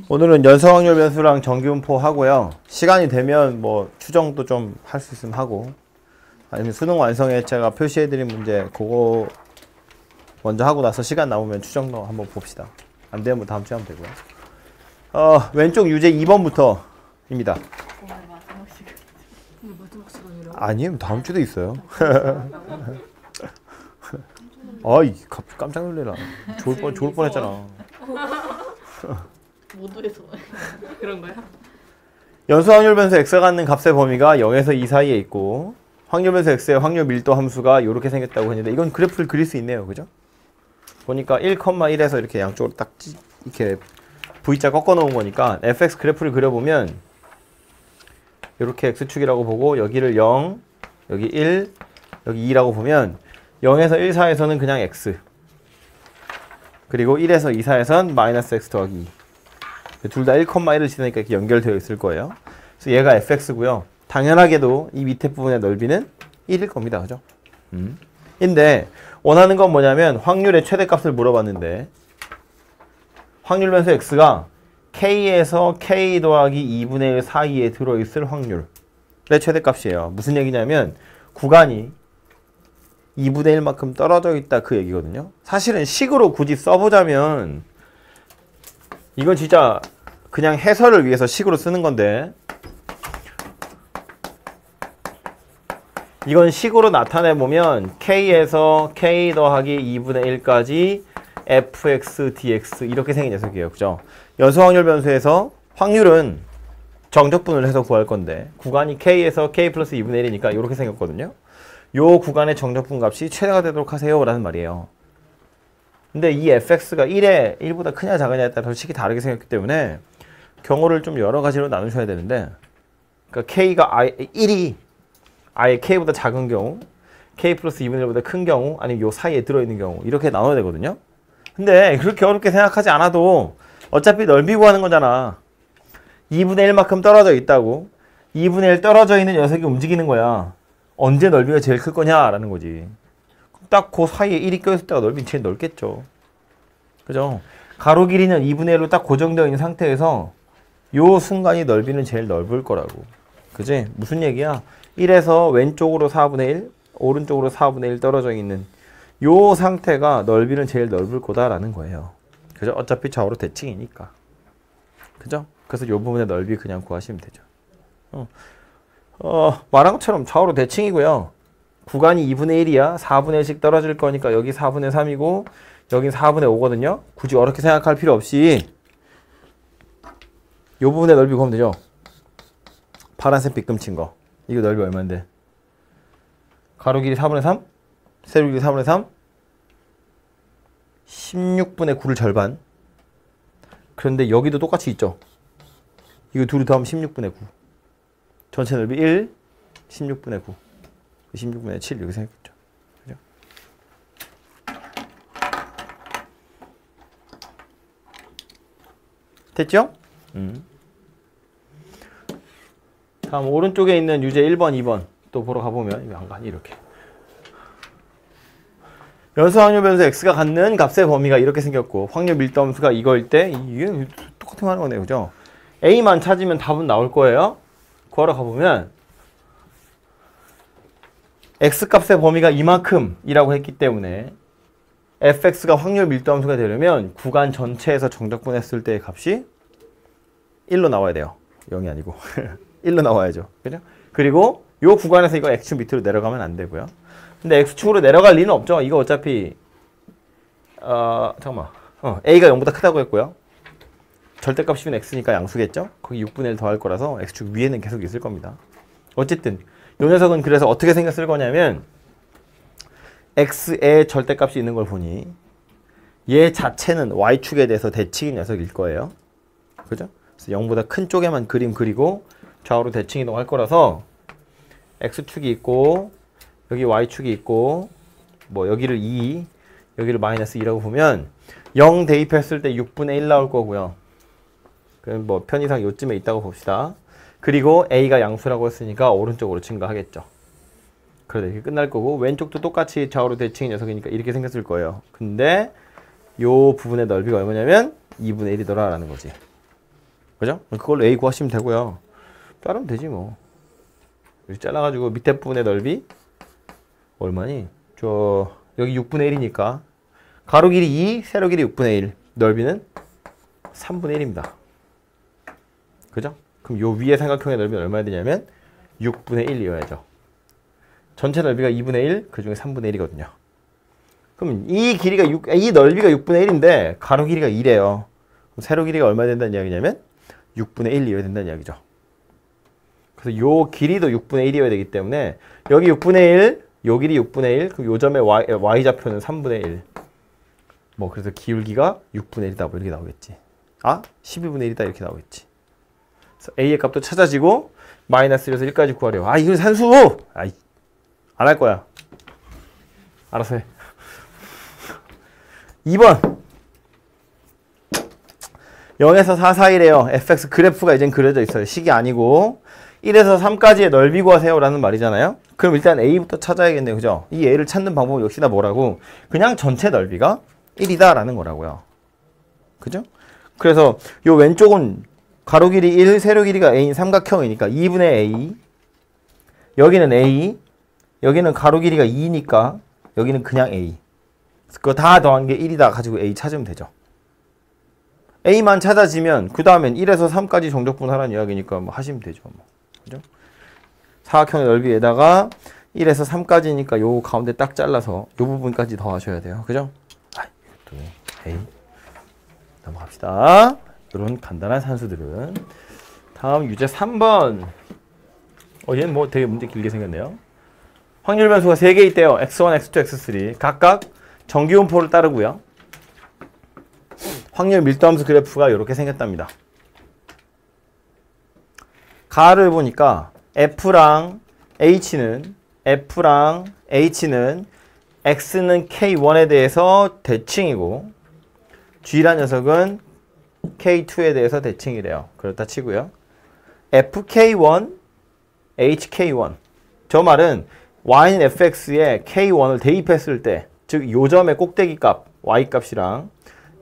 오늘은 연속 확률 변수랑 정기분포 하고요. 시간이 되면 뭐 추정도 좀 할 수 있으면 하고, 아니면 수능 완성에 제가 표시해드린 문제 그거 먼저 하고 나서 시간 남으면 추정도 한번 봅시다. 안 되면 뭐 다음 주에 하면 되고요. 왼쪽 유제 2번부터입니다. 오늘 마지막 시간. 오늘 마지막 시간이라고? 아니면 다음 주도 있어요. 아이 깜짝 놀래라. 좋을 뻔했잖아. 모두에서 그런 거야? 연소 확률 변수 x가 갖는 값의 범위가 0에서 2 사이에 있고, 확률 변수 x의 확률 밀도 함수가 이렇게 생겼다고 했는데, 이건 그래프를 그릴 수 있네요. 그죠? 보니까 1,1에서 이렇게 양쪽으로 딱 이렇게 V자 꺾어 놓은 거니까 fx 그래프를 그려보면 이렇게 x축이라고 보고, 여기를 0, 여기 1, 여기 2라고 보면 0에서 1 사이에서는 그냥 x, 그리고 1에서 2 사이에서는 마이너스 x 더하기 2. 둘 다 1,1을 지나니까 이렇게 연결되어 있을 거예요. 그래서 얘가 fx고요. 당연하게도 이 밑에 부분의 넓이는 1일 겁니다. 그죠? 근데 원하는 건 뭐냐면 확률의 최대값을 물어봤는데, 확률 변수 x가 k에서 k 더하기 2분의 1 사이에 들어있을 확률의 최대값이에요. 무슨 얘기냐면 구간이 2분의 1만큼 떨어져 있다 그 얘기거든요. 사실은 식으로 굳이 써보자면 이건 진짜 그냥 해설을 위해서 식으로 쓰는 건데, 이건 식으로 나타내보면 k에서 k 더하기 2분의 1까지 fx dx 이렇게 생긴 녀석이에요. 그죠? 연소 확률 변수에서 확률은 정적분을 해서 구할 건데, 구간이 k에서 k 플러스 2분의 1이니까 이렇게 생겼거든요. 요 구간의 정적분 값이 최대가 되도록 하세요 라는 말이에요. 근데 이 fx가 1보다 크냐 작으냐에 따라서 식이 다르게 생겼기 때문에 경우를 좀 여러 가지로 나누셔야 되는데, 그러니까 k가 1이 아예 k보다 작은 경우, k 플러스 2분의 1보다 큰 경우, 아니면 요 사이에 들어있는 경우 이렇게 나눠야 되거든요. 근데 그렇게 어렵게 생각하지 않아도 어차피 넓이 구하는 거잖아. 2분의 1만큼 떨어져 있다고. 2분의 1 떨어져 있는 녀석이 움직이는 거야. 언제 넓이가 제일 클 거냐라는 거지. 딱 그 사이에 1이 껴있을 때가 넓이는 제일 넓겠죠. 그죠? 가로 길이는 2분의 1로 딱 고정되어 있는 상태에서 요 순간이 넓이는 제일 넓을 거라고. 그지? 무슨 얘기야? 1에서 왼쪽으로 4분의 1, 오른쪽으로 4분의 1 떨어져 있는 요 상태가 넓이는 제일 넓을 거다라는 거예요. 그죠? 어차피 좌우로 대칭이니까. 그죠? 그래서 요 부분의 넓이 그냥 구하시면 되죠. 말한 것처럼 좌우로 대칭이고요. 구간이 2분의 1이야. 4분의 1씩 떨어질 거니까 여기 4분의 3이고 여긴 4분의 5거든요. 굳이 어렵게 생각할 필요 없이 요 부분의 넓이 구하면 되죠. 파란색 빗금친 거. 이거 넓이 얼마인데? 가로 길이 4분의 3? 세로 길이 4분의 3? 16분의 9를 절반. 그런데 여기도 똑같이 있죠. 이거 둘이 더하면 16분의 9. 전체 넓이 1, 16분의 9. 16분의 7 이렇게 생겼죠. 그죠? 됐죠? 다음 오른쪽에 있는 유제 1번, 2번 또 보러 가보면 이거 안 가니 이렇게. 연소 확률 변수 x가 갖는 값의 범위가 이렇게 생겼고, 확률 밀도 함수가 이거일 때 이게 똑같은 거 하는 거네요. 그죠? a만 찾으면 답은 나올 거예요. 구하러 가보면 x값의 범위가 이만큼이라고 했기 때문에 fx가 확률 밀도 함수가 되려면 구간 전체에서 정적분했을 때의 값이 1로 나와야 돼요. 0이 아니고 1로 나와야죠. 그죠? 그리고 요 구간에서 이거 x축 밑으로 내려가면 안 되고요. 근데 x축으로 내려갈 리는 없죠. 이거 어차피 잠깐만. a가 0보다 크다고 했고요. 절대값이면 x니까 양수겠죠? 거기 6분의 1 더할 거라서 x축 위에는 계속 있을 겁니다. 어쨌든 이 녀석은 그래서 어떻게 생겼을 거냐면 x의 절대값이 있는 걸 보니 얘 자체는 y축에 대해서 대칭인 녀석일 거예요. 그죠? 그래서 0보다 큰 쪽에만 그림 그리고 좌우로 대칭 이동할 거라서 x축이 있고 여기 y축이 있고 뭐 여기를 2, 여기를 마이너스 2라고 보면 0 대입했을 때 6분의 1 나올 거고요. 그럼 뭐 편의상 요쯤에 있다고 봅시다. 그리고 a가 양수라고 했으니까 오른쪽으로 증가하겠죠. 그래서 이렇게 끝날 거고, 왼쪽도 똑같이 좌우로 대칭인 녀석이니까 이렇게 생겼을 거예요. 근데 요 부분의 넓이가 얼마냐면 2분의 1이더라 라는 거지. 그죠? 그걸로 A 구하시면 되고요. 자르면 되지 뭐. 이렇게 잘라가지고 밑에 부분의 넓이 얼마니? 저 여기 6분의 1이니까 가로 길이 2, 세로 길이 6분의 1, 넓이는 3분의 1입니다. 그죠? 그럼 요 위에 삼각형의 넓이는 얼마나 되냐면 6분의 1이어야죠. 전체 넓이가 2분의 1, 그 중에 3분의 1이거든요. 그럼 이 넓이가 6분의 1인데 가로 길이가 2래요. 그럼 세로 길이가 얼마 된다는 이야기냐면 6분의 1이어야 된다는 이야기죠. 그래서 요 길이도 6분의 1이어야 되기 때문에 여기 6분의 1, 요 길이 6분의 1, 그럼 요 점의 y좌표는 3분의 1. 뭐 그래서 기울기가 6분의 1이다 뭐 이렇게 나오겠지. 아? 12분의 1이다 이렇게 나오겠지. 그래서 a의 값도 찾아지고 마이너스 1에서 1까지 구하래요. 아 이건 산수! 아이 안 할 거야. 알아서 해. 2번 0에서 4 사이래요. fx 그래프가 이젠 그려져 있어요. 식이 아니고 1에서 3까지의 넓이 구하세요 라는 말이잖아요. 그럼 일단 a부터 찾아야겠네요. 그죠? 이 a를 찾는 방법은 역시나 뭐라고? 그냥 전체 넓이가 1이다 라는 거라고요. 그죠? 그래서 요 왼쪽은 가로 길이 1, 세로 길이가 a인 삼각형이니까 2분의 a, 여기는 a, 여기는 가로 길이가 2니까 여기는 그냥 a. 그거 다 더한 게 1이다 가지고 a 찾으면 되죠. a만 찾아지면 그 다음엔 1에서 3까지 정적분 하라는 이야기니까 뭐 하시면 되죠. 뭐. 그죠? 사각형의 넓이에다가 1에서 3까지니까 요 가운데 딱 잘라서 요 부분까지 더 하셔야 돼요. 그죠? 아, 또 a 넘어갑시다. 이런 간단한 산수들은. 다음 유제 3번. 얘는 뭐 되게 문제 길게 생겼네요. 확률 변수가 3개 있대요. x1, x2, x3. 각각 정기분포를 따르고요. 확률 밀도함수 그래프가 이렇게 생겼답니다. 가를 보니까 F랑 H는 X는 K1에 대해서 대칭이고 G란 녀석은 K2에 대해서 대칭이래요. 그렇다 치고요. FK1, HK1. 저 말은 Y인 fx에 K1을 대입했을 때, 즉 요점의 꼭대기 값 Y 값이랑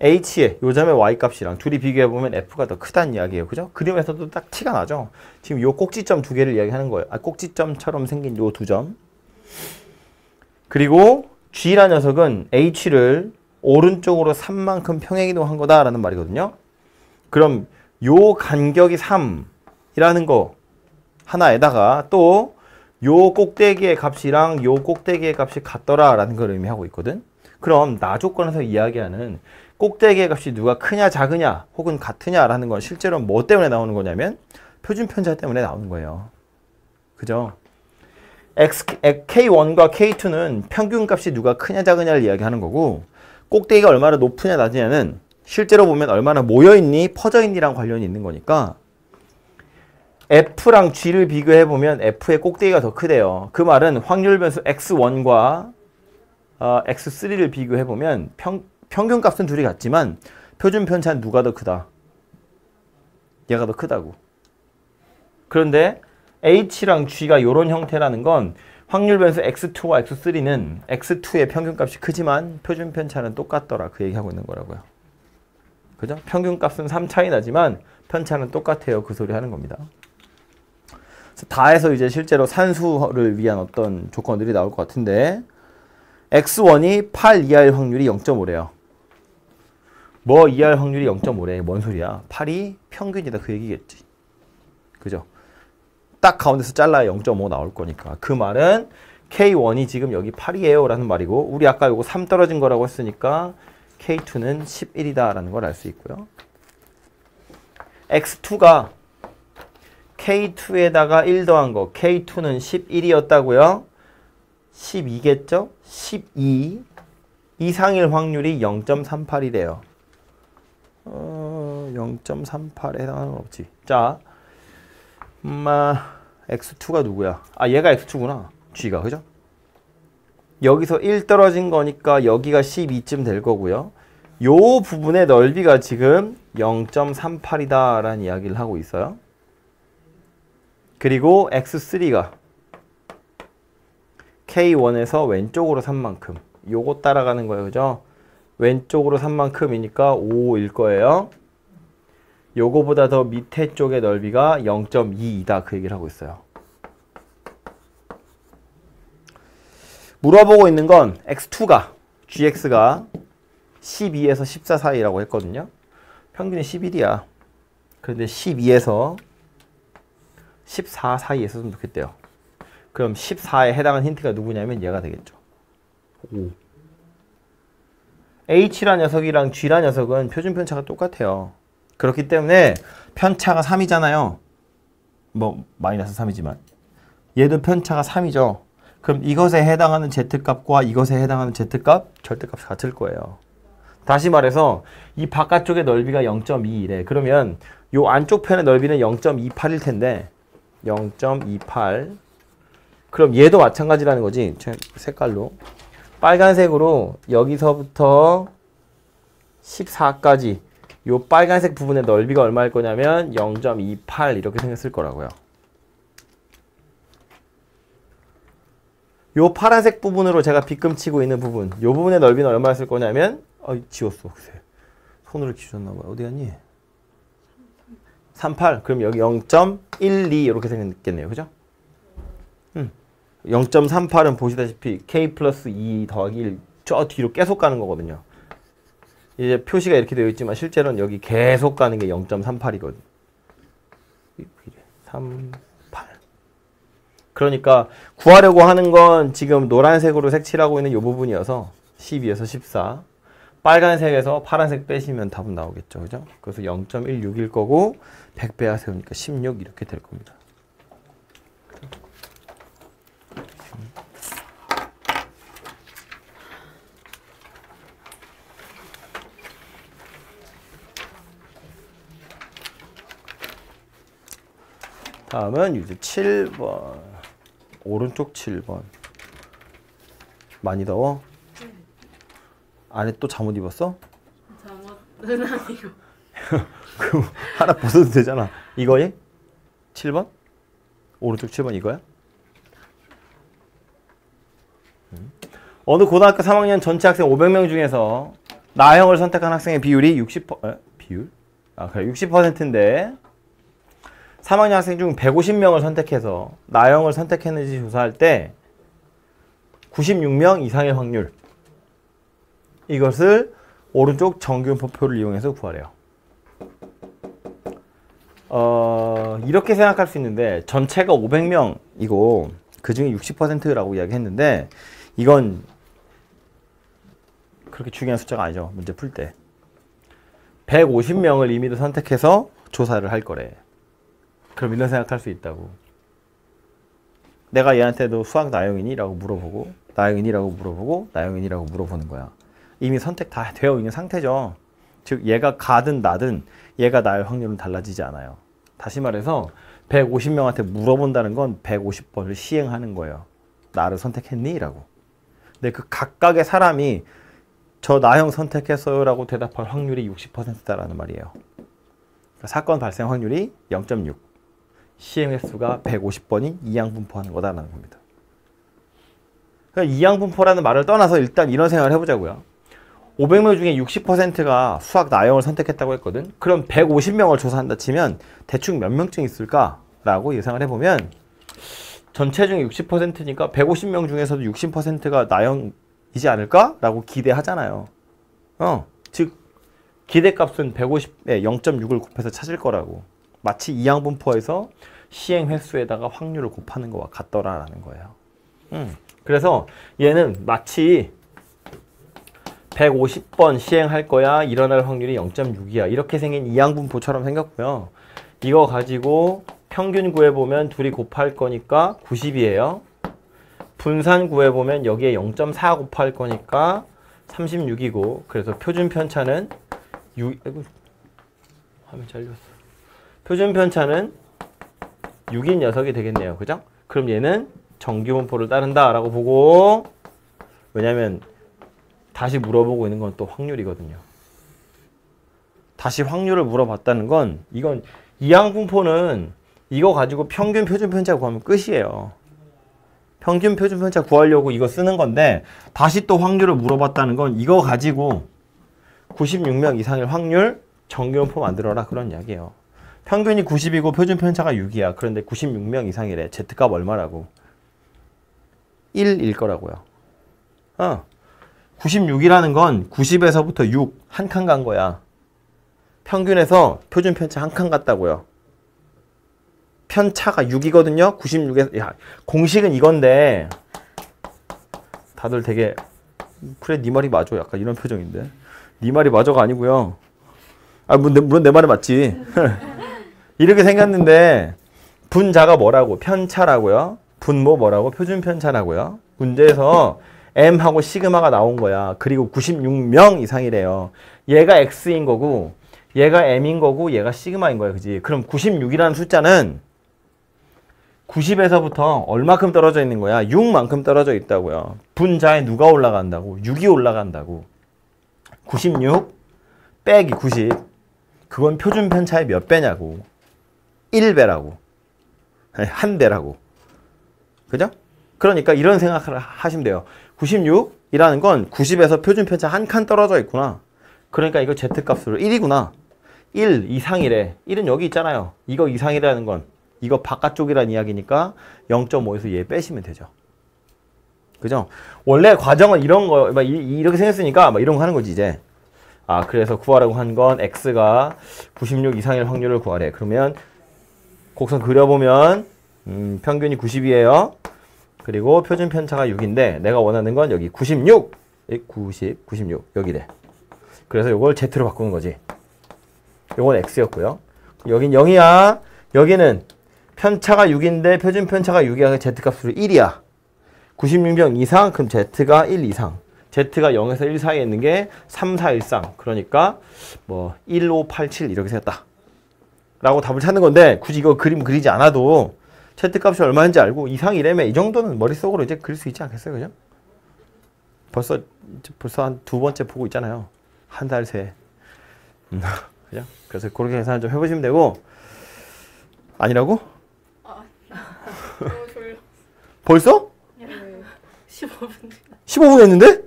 H의 요점의 Y 값이랑 둘이 비교해보면 F가 더 크다는 이야기예요. 그죠? 그림에서도 딱 티가 나죠? 지금 요 꼭지점 두 개를 이야기하는 거예요. 꼭지점처럼 생긴 요 두 점. 그리고 G라는 녀석은 H를 오른쪽으로 3만큼 평행이동한 거다라는 말이거든요. 그럼 요 간격이 3이라는 거 하나에다가 또 요 꼭대기의 값이랑 요 꼭대기의 값이 같더라라는 걸 의미하고 있거든. 그럼 나 조건에서 이야기하는 꼭대기의 값이 누가 크냐 작으냐 혹은 같으냐라는 건 실제로 뭐 때문에 나오는 거냐면 표준 편차 때문에 나오는 거예요. 그죠? K1과 K2는 평균 값이 누가 크냐 작으냐를 이야기하는 거고 꼭대기가 얼마나 높으냐 낮으냐는 실제로 보면 얼마나 모여있니 퍼져있니랑 관련이 있는 거니까 F랑 G를 비교해보면 F의 꼭대기가 더 크대요. 그 말은 확률 변수 X1과 X3를 비교해보면 평균 값은 둘이 같지만 표준 편차는 누가 더 크다? 얘가 더 크다고. 그런데 H랑 G가 이런 형태라는 건 확률 변수 X2와 X3는 X2의 평균 값이 크지만 표준 편차는 똑같더라. 그 얘기하고 있는 거라고요. 그죠? 평균 값은 3 차이 나지만 편차는 똑같아요. 그 소리 하는 겁니다. 다 해서 이제 실제로 산수를 위한 어떤 조건들이 나올 것 같은데 X1이 8 이하일 확률이 0.5래요. 뭐 이하일 확률이 0.5래. 뭔 소리야? 8이 평균이다. 그 얘기겠지. 그죠? 딱 가운데서 잘라야 0.5 나올 거니까. 그 말은 K1이 지금 여기 8이에요 라는 말이고 우리 아까 요거 3 떨어진 거라고 했으니까 K2는 11이다 라는 걸 알 수 있고요. X2가 K2에다가 1 더한 거 K2는 11이었다고요? 12겠죠? 12 이상일 확률이 0.38이래요. 0.38에 해당하는 건 없지. 자, X2가 누구야? 아, 얘가 X2구나. G가, 그죠? 여기서 1 떨어진 거니까 여기가 12쯤 될 거고요. 요 부분의 넓이가 지금 0.38이다 라는 이야기를 하고 있어요. 그리고 X3가 K1에서 왼쪽으로 3만큼 요거 따라가는 거예요. 그죠? 왼쪽으로 3만큼이니까 5일 거예요. 요거보다 더 밑에 쪽의 넓이가 0.22다. 그 얘기를 하고 있어요. 물어보고 있는 건 x2가, gx가 12에서 14 사이라고 했거든요. 평균이 11이야. 그런데 12에서 14 사이에 있었으면 좋겠대요. 그럼 14에 해당하는 힌트가 누구냐면 얘가 되겠죠. 오. H란 녀석이랑 G란 녀석은 표준 편차가 똑같아요. 그렇기 때문에 편차가 3이잖아요. 뭐 마이너스 3이지만 얘도 편차가 3이죠. 그럼 이것에 해당하는 Z값과 이것에 해당하는 Z값, 절대값이 같을 거예요. 다시 말해서 이 바깥쪽의 넓이가 0.21래. 그러면 요 안쪽 편의 넓이는 0.28일 텐데 0.28. 그럼 얘도 마찬가지라는 거지. 색깔로. 빨간색으로 여기서부터 14까지 요 빨간색 부분의 넓이가 얼마일 거냐면 0.28 이렇게 생겼을 거라고요. 요 파란색 부분으로 제가 빗금치고 있는 부분, 요 부분의 넓이는 얼마였을 거냐면 지웠어. 글쎄. 손으로 지웠나 봐요. 어디 갔니? 38. 그럼 여기 0.12 이렇게 생겼겠네요. 그죠? 0.38은 보시다시피 k 플러스 2 더하기 1 저 뒤로 계속 가는 거거든요. 이제 표시가 이렇게 되어 있지만 실제로는 여기 계속 가는 게 0.38이거든요. 38. 그러니까 구하려고 하는 건 지금 노란색으로 색칠하고 있는 이 부분이어서 12에서 14. 빨간색에서 파란색 빼시면 답은 나오겠죠. 그죠? 그래서 0.16일 거고 100배하 세우니까 16 이렇게 될 겁니다. 다음은 유제 7번. 오른쪽 7번. 많이 더워? 네. 안에 또 잠옷 입었어? 잠옷은 아니고. 그럼 하나 벗어도 되잖아. 이거에? 7번? 오른쪽 7번 이거야? 어느 고등학교 3학년 전체 학생 500명 중에서 나형을 선택한 학생의 비율이 60%, 비율? 그래 60%인데 3학년 학생 중 150명을 선택해서 나형을 선택했는지 조사할 때 96명 이상의 확률. 이것을 오른쪽 정규분포표를 이용해서 구하래요. 이렇게 생각할 수 있는데 전체가 500명이고 그 중에 60%라고 이야기했는데 이건 그렇게 중요한 숫자가 아니죠. 문제 풀 때. 150명을 임의로 선택해서 조사를 할 거래. 그럼 이런 생각할 수 있다고. 내가 얘한테도 수학 나영이니? 라고 물어보고 나영이니? 라고 물어보고 나영이니? 라고 물어보는 거야. 이미 선택 다 되어 있는 상태죠. 즉 얘가 가든 나든 얘가 나일 확률은 달라지지 않아요. 다시 말해서 150명한테 물어본다는 건 150번을 시행하는 거예요. 나를 선택했니? 라고. 근데 그 각각의 사람이 저 나형 선택했어요 라고 대답할 확률이 60%다라는 말이에요. 그러니까 사건 발생 확률이 0.6. 시행 횟수가 150번이 이양분포하는 거다라는 겁니다. 그러니까 이양분포라는 말을 떠나서 일단 이런 생각을 해보자고요. 500명 중에 60%가 수학 나형을 선택했다고 했거든. 그럼 150명을 조사한다 치면 대충 몇 명쯤 있을까라고 예상을 해보면 전체 중에 60%니까 150명 중에서도 60%가 나형이지 않을까라고 기대하잖아요. 즉 기대값은 150에 0.6을 곱해서 찾을 거라고. 마치 이양분포에서 시행 횟수에다가 확률을 곱하는 거와 같더라라는 거예요. 그래서 얘는 마치 150번 시행할 거야. 일어날 확률이 0.6이야. 이렇게 생긴 이양분포처럼 생겼고요. 이거 가지고 평균 구해보면 둘이 곱할 거니까 90이에요. 분산 구해보면 여기에 0.4 곱할 거니까 36이고 그래서 표준 편차는 6... 아이고, 화면 잘렸어. 표준 편차는 6인 녀석이 되겠네요. 그죠? 그럼 얘는 정규분포를 따른다 라고 보고 왜냐면 다시 물어보고 있는 건 또 확률이거든요. 다시 확률을 물어봤다는 건 이건 이항분포는 이거 가지고 평균 표준 편차 구하면 끝이에요. 평균 표준 편차 구하려고 이거 쓰는 건데 다시 또 확률을 물어봤다는 건 이거 가지고 96명 이상의 확률 정규분포 만들어라 그런 이야기예요. 평균이 90이고 표준 편차가 6이야. 그런데 96명 이상이래. Z값 얼마라고? 1일 거라고요. 96이라는 건 90에서부터 6, 한 칸 간 거야. 평균에서 표준 편차 한 칸 갔다고요. 편차가 6이거든요. 96에서 야, 공식은 이건데 다들 되게 그래 네 말이 맞아. 약간 이런 표정인데. 네 말이 맞아가 아니고요. 아, 물론 내 말이 맞지. 이렇게 생겼는데 분자가 뭐라고? 편차라고요. 분모 뭐라고? 표준 편차라고요. 문제에서 M하고 시그마가 나온 거야. 그리고 96명 이상이래요. 얘가 X인 거고 얘가 M인 거고 얘가 시그마인 거야. 그지? 그럼 96이라는 숫자는 90에서부터 얼마큼 떨어져 있는 거야? 6만큼 떨어져 있다고요. 분자에 누가 올라간다고? 6이 올라간다고. 96 빼기 90. 그건 표준 편차의 몇 배냐고. 1배라고. 한 배라고. 그죠? 그러니까 이런 생각을 하시면 돼요. 96이라는 건 90에서 표준 편차 한 칸 떨어져 있구나. 그러니까 이거 Z값으로 1이구나. 1 이상이래. 1은 여기 있잖아요. 이거 이상이라는 건 이거 바깥쪽이라는 이야기니까 0.5에서 얘 빼시면 되죠. 그죠? 원래 과정은 이런 거, 막 이렇게 생겼으니까 막 이런 거 하는 거지, 이제. 아, 그래서 구하라고 한 건 X가 96 이상일 확률을 구하래. 그러면 곡선 그려보면, 평균이 90이에요. 그리고 표준 편차가 6인데, 내가 원하는 건 여기 96! 96, 여기래. 그래서 이걸 Z로 바꾸는 거지. 요건 X였고요. 여긴 0이야. 여기는 편차가 6인데 표준 편차가 6이야. Z값으로 1이야. 96명 이상, 그럼 Z가 1 이상. Z가 0에서 1 사이에 있는 게 3, 4, 1, 3. 그러니까 뭐 1, 5, 8, 7 이렇게 생겼다. 라고 답을 찾는 건데 굳이 이거 그림 그리지 않아도 Z값이 얼마인지 알고 이상이라며 이 정도는 머릿속으로 이제 그릴 수 있지 않겠어요? 그죠? 벌써 한 두 번째 보고 있잖아요. 한 달 새. 그죠? 그래서 그렇게 계산 좀 해보시면 되고 아니라고? 너무 졸려. 벌써? 15분. 15분 했는데?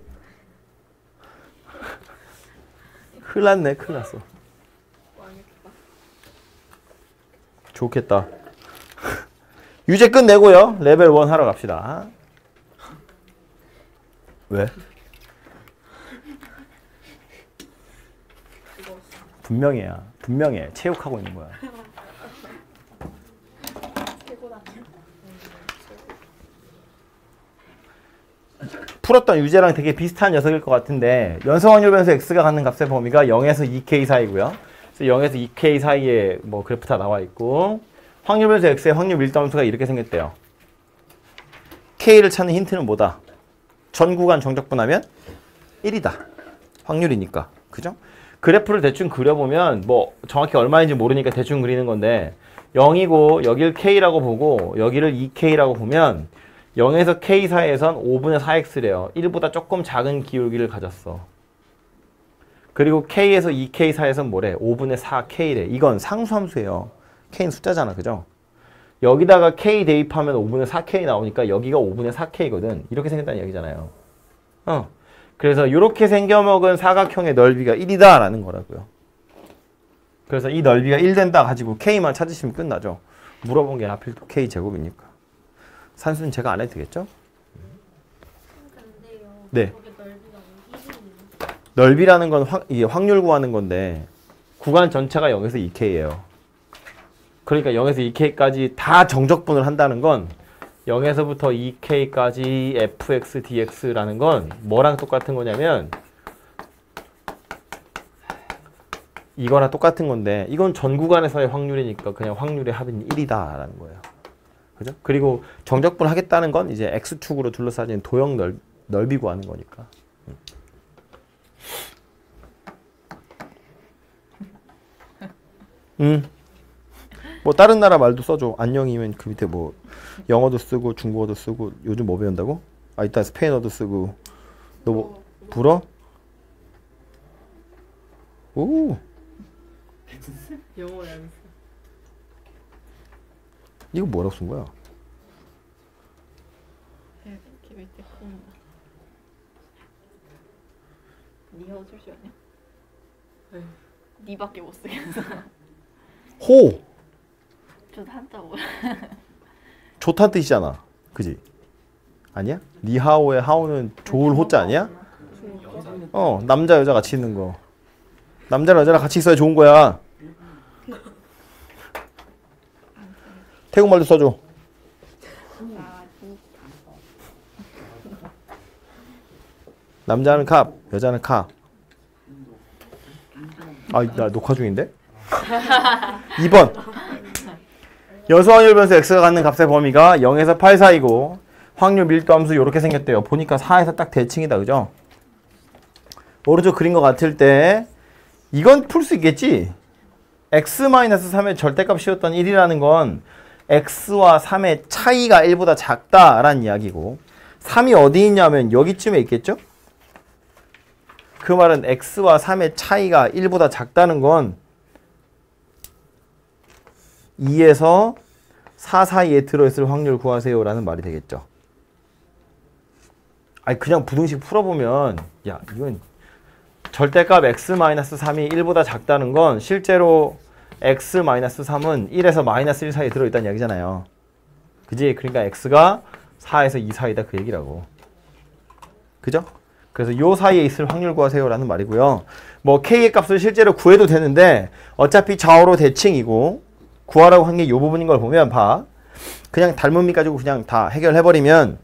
큰일 났네. 큰일 났어. 좋겠다. 유제 끝내고요. 레벨 1 하러 갑시다. 왜? 분명해야. 분명해. 체육하고 있는 거야. 풀었던 유제랑 되게 비슷한 녀석일 것 같은데 연속 확률 변수 x가 갖는 값의 범위가 0에서 2k 사이고요. 그래서 0에서 2k 사이에 뭐 그래프 다 나와 있고 확률 변수 x의 확률 밀도함수가 이렇게 생겼대요. k를 찾는 힌트는 뭐다? 전 구간 정적분하면 1이다. 확률이니까. 그죠? 그래프를 대충 그려보면 뭐 정확히 얼마인지 모르니까 대충 그리는 건데 0이고 여기를 k라고 보고 여기를 2k라고 보면 0에서 k 사이에선 5분의 4x래요. 1보다 조금 작은 기울기를 가졌어. 그리고 k에서 2k 사이에선 뭐래? 5분의 4k래. 이건 상수함수예요. k는 숫자잖아. 그죠? 여기다가 k 대입하면 5분의 4k 나오니까 여기가 5분의 4k거든. 이렇게 생겼다는 얘기잖아요. 그래서 이렇게 생겨먹은 사각형의 넓이가 1이다 라는 거라고요. 그래서 이 넓이가 1 된다 가지고 k만 찾으시면 끝나죠. 물어본 게 하필 또 k제곱이니까. 산수는 제가 안 해도 되겠죠? 근데요. 네. 거기 넓이가 1이에요. 넓이라는 건 이게 확률 구하는 건데 구간 전체가 0에서 2k예요. 그러니까 0에서 2k까지 다 정적분을 한다는 건 0에서부터 2k까지 fx dx라는 건 뭐랑 똑같은 거냐면 이거랑 똑같은 건데 이건 전 구간에서의 확률이니까 그냥 확률의 합은 1이다라는 거예요. 그죠? 그리고 정적분 하겠다는 건 이제 x축으로 둘러싸진 도형 넓이 구하는 거니까. 뭐 다른 나라 말도 써줘. 안녕이면 그 밑에 뭐 영어도 쓰고 중국어도 쓰고 요즘 뭐 배운다고? 아 이따 스페인어도 쓰고 너 뭐 불어? 오 영어 연습. 이거 뭐라고 쓴 거야? 이렇게 밑에 콩. 니가 어쩔 줄 아냐? 니밖에 못 쓰겠어. 호! 저도 한자고. 좋다는 뜻이잖아. 그지? 아니야? 니하오의 하오는 좋을 호자 아니야? 남자 여자 같이 있는 거. 남자랑 여자랑 같이 있어야 좋은 거야. 태국말도 써줘. 남자는 캅, 여자는 카. 나 녹화 중인데? 2번. 여수 확률 변수 x가 갖는 값의 범위가 0에서 8 사이고 확률 밀도 함수 이렇게 생겼대요. 보니까 4에서 딱 대칭이다. 그죠? 오른쪽 그린 것 같을 때 이건 풀 수 있겠지? x-3의 절대값이었던 1이라는 건 x와 3의 차이가 1보다 작다라는 이야기고 3이 어디 있냐면 여기쯤에 있겠죠? 그 말은 x와 3의 차이가 1보다 작다는 건 2에서 4 사이에 들어있을 확률 구하세요 라는 말이 되겠죠. 그냥 부등식 풀어보면 야 이건 절대값 x-3이 1보다 작다는 건 실제로 x-3은 1에서 -1 사이에 들어있다는 이야기잖아요. 그지? 그러니까 x가 4에서 2 사이다 그 얘기라고. 그죠? 그래서 요 사이에 있을 확률 구하세요 라는 말이고요. 뭐 k의 값을 실제로 구해도 되는데 어차피 좌우로 대칭이고 구하라고 한 게 요 부분인 걸 보면 봐. 그냥 닮은미 가지고 그냥 다 해결해버리면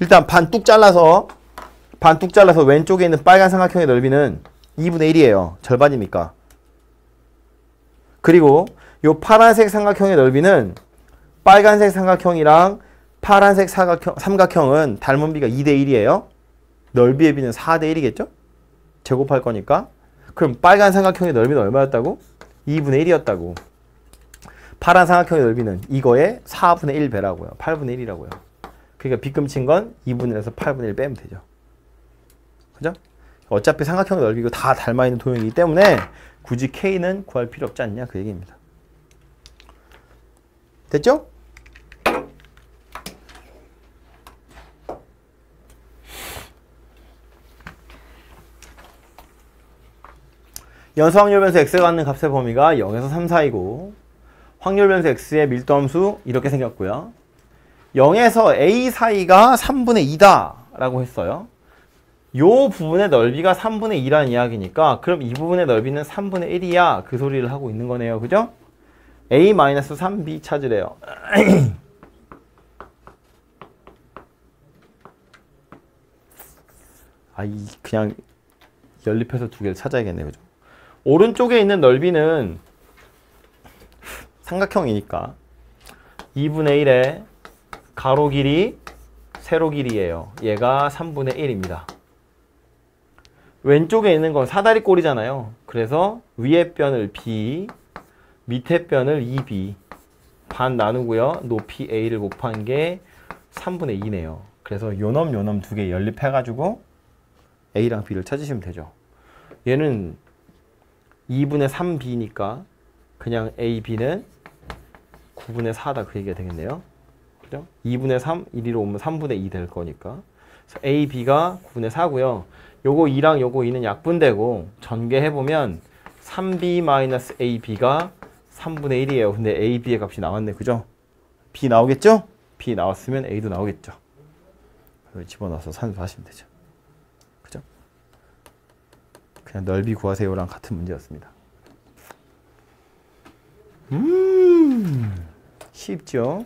일단 반 뚝 잘라서 왼쪽에 있는 빨간 삼각형의 넓이는 2분의 1이에요. 절반이니까. 그리고 요 파란색 삼각형의 넓이는 빨간색 삼각형이랑 파란색 삼각형은 닮은비가 2대 1이에요. 넓이의 비는 4대 1이겠죠? 제곱할 거니까. 그럼 빨간 삼각형의 넓이는 얼마였다고? 2분의 1이었다고. 파란 삼각형의 넓이는 이거의 4분의 1배라고요. 8분의 1이라고요. 그러니까 빗금친 건 2분의 1에서 8분의 1 빼면 되죠. 그죠? 어차피 삼각형의 넓이고 다 닮아있는 도형이기 때문에 굳이 K는 구할 필요 없지 않냐 그 얘기입니다. 됐죠? 연수 확률 변수 x가 갖는 값의 범위가 0에서 3 사이고 확률 변수 x의 밀도함수 이렇게 생겼고요. 0에서 a 사이가 3분의 2다 라고 했어요. 요 부분의 넓이가 3분의 2라는 이야기니까 그럼 이 부분의 넓이는 3분의 1이야 그 소리를 하고 있는 거네요. 그죠? a-3b 찾으래요. 그냥 연립해서 두 개를 찾아야겠네요. 그죠? 오른쪽에 있는 넓이는 삼각형이니까 2분의 1에 가로 길이, 세로 길이에요. 얘가 3분의 1입니다. 왼쪽에 있는 건 사다리 꼴이잖아요. 그래서 위에 변을 b, 밑에 변을 2b 반 나누고요. 높이 a를 곱한 게 3분의 2네요. 그래서 요놈 두 개 연립해가지고 a랑 b를 찾으시면 되죠. 얘는 2분의 3b니까 그냥 a, b는 9분의 4다 그 얘기가 되겠네요. 그죠? 2분의 3, 1위로 오면 3분의 2 될 거니까. 그래서 a, b가 9분의 4고요. 요거 2랑 요거 2는 약분되고 전개해보면 3b-ab가 3분의 1이에요. 근데 a, b의 값이 나왔네. 그죠? b 나오겠죠? b 나왔으면 a도 나오겠죠. 그걸 집어넣어서 산수하시면 되죠. 그죠? 그냥 넓이 구하세요랑 같은 문제였습니다. 쉽죠?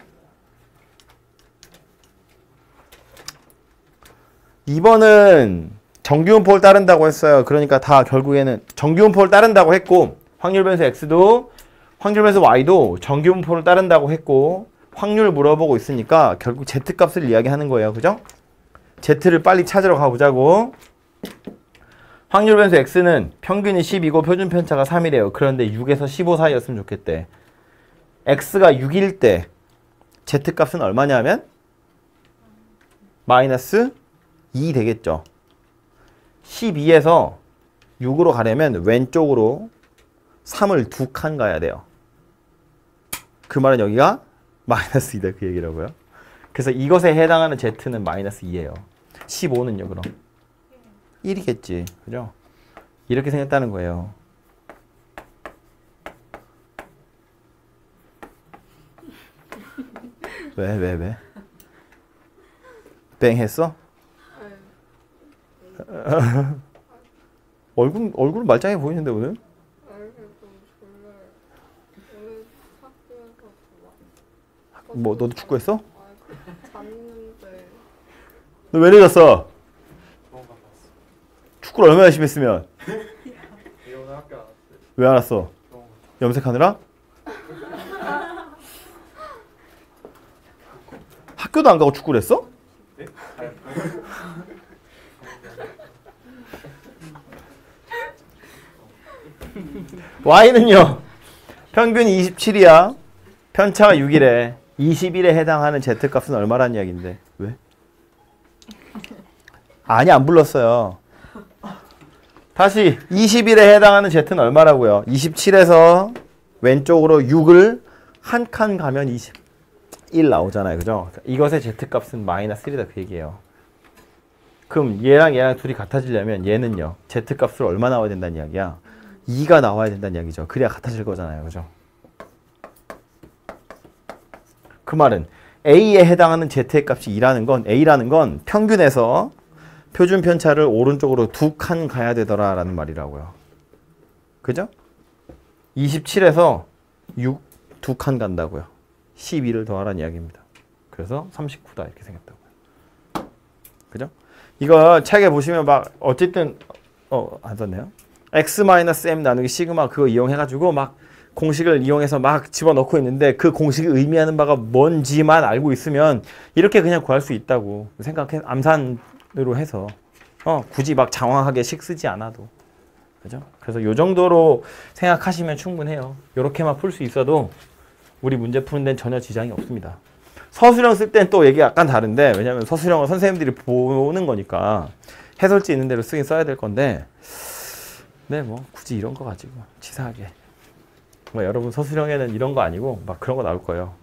2번은 정규분포를 따른다고 했어요. 그러니까 다 결국에는 정규분포를 따른다고 했고 확률 변수 x도 확률 변수 y도 정규분포를 따른다고 했고 확률 물어보고 있으니까 결국 z값을 이야기하는 거예요. 그죠? z를 빨리 찾으러 가보자고. 확률 변수 x는 평균이 10이고 표준 편차가 3이래요. 그런데 6에서 15 사이였으면 좋겠대. x가 6일 때 z값은 얼마냐면 마이너스 2 되겠죠. 12에서 6으로 가려면 왼쪽으로 3을 2칸 가야 돼요. 그 말은 여기가 마이너스 2다 그 얘기라고요. 그래서 이것에 해당하는 z는 마이너스 2예요. 15는요 그럼? 1이겠지. 그죠? 이렇게 생겼다는 거예요. 왜? 뱅 했어? 얼굴은 말짱해 보이는데 오늘? 뭐 너도 축구했어? 잤는데 너 왜 늦었어? 축구를 얼마나 열심히 했으면? 오늘 학교 안 왔어요. 왜 안 왔어? 염색하느라? 학교도 안 가고 축구를 했어? 네? Y는요 평균이 27이야 편차가 6이래 21에 해당하는 Z값은 얼마란 이야기인데 왜? 아니 안 불렀어요 다시 21에 해당하는 Z는 얼마라고요? 27에서 왼쪽으로 6을 한 칸 가면 21 나오잖아요 그죠? 이것의 Z값은 마이너스 1이다 그 얘기예요 그럼 얘랑 둘이 같아지려면 얘는요 Z값을 얼마 나와야 된다는 이야기야? 2가 나와야 된다는 이야기죠. 그래야 같아질 거잖아요. 그죠? 그 말은 A에 해당하는 Z의 값이 2라는 건 A라는 건 평균에서 표준 편차를 오른쪽으로 2칸 가야 되더라라는 말이라고요. 그죠? 27에서 6 2칸 간다고요. 12를 더하라는 이야기입니다. 그래서 39다 이렇게 생겼다고요. 그죠? 이거 책에 보시면 막 어쨌든 안 썼네요. x-m 나누기 시그마 그거 이용해가지고 막 공식을 이용해서 막 집어넣고 있는데 그 공식이 의미하는 바가 뭔지만 알고 있으면 이렇게 그냥 구할 수 있다고 생각해 암산으로 해서 굳이 막 장황하게 식 쓰지 않아도 그죠? 그래서 요 정도로 생각하시면 충분해요. 요렇게만 풀 수 있어도 우리 문제 푸는 데는 전혀 지장이 없습니다. 서술형 쓸 땐 또 얘기 약간 다른데 왜냐면 서술형은 선생님들이 보는 거니까 해설지 있는 대로 쓰긴 써야 될 건데 네, 뭐 굳이 이런 거 가지고 치사하게 뭐 여러분 서술형에는 이런 거 아니고 막 그런 거 나올 거예요.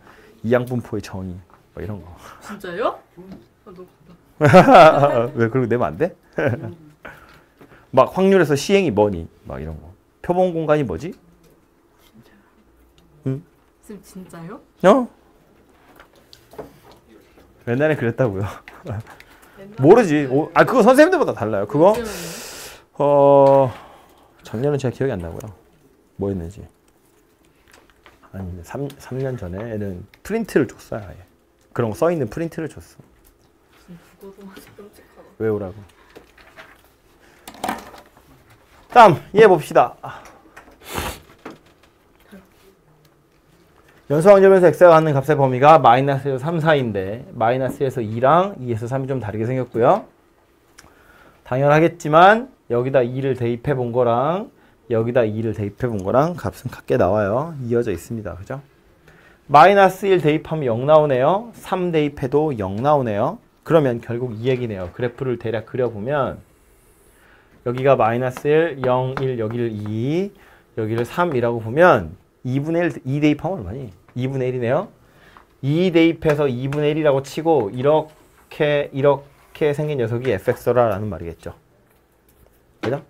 이양분포의 정의 뭐 이런 거. 진짜요? 너무 좋다. 왜 그러고 내면 안 돼? 막 확률에서 시행이 뭐니? 막 이런 거. 표본 공간이 뭐지? 응? 쌤 진짜요? 옛날에 그랬다고요. 모르지. 그거 선생님들마다 달라요. 그거 작년은 제가 기억이 안 나고요. 뭐 했는지. 아니 3년 전에는 프린트를 줬어요. 아예. 그런 거 써있는 프린트를 줬어. 죽어도 끔찍하다. 외우라고. 다음 이해 봅시다. 연소확률면서 x가 갖는 값의 범위가 마이너스에서 3 사이인데 마이너스에서 2랑 2에서 3이 좀 다르게 생겼고요. 당연하겠지만 여기다 2를 대입해 본 거랑 여기다 2를 대입해 본 거랑 값은 같게 나와요. 이어져 있습니다. 그죠? 마이너스 1 대입하면 0 나오네요. 3 대입해도 0 나오네요. 그러면 결국 이 얘기네요. 그래프를 대략 그려보면 여기가 마이너스 1, 0, 1, 여기를 2, 여기를 3이라고 보면 2분의 1, 2 대입하면 얼마니? 2분의 1이네요. 2 대입해서 2분의 1이라고 치고 이렇게 생긴 녀석이 fx라는 말이겠죠. 그죠?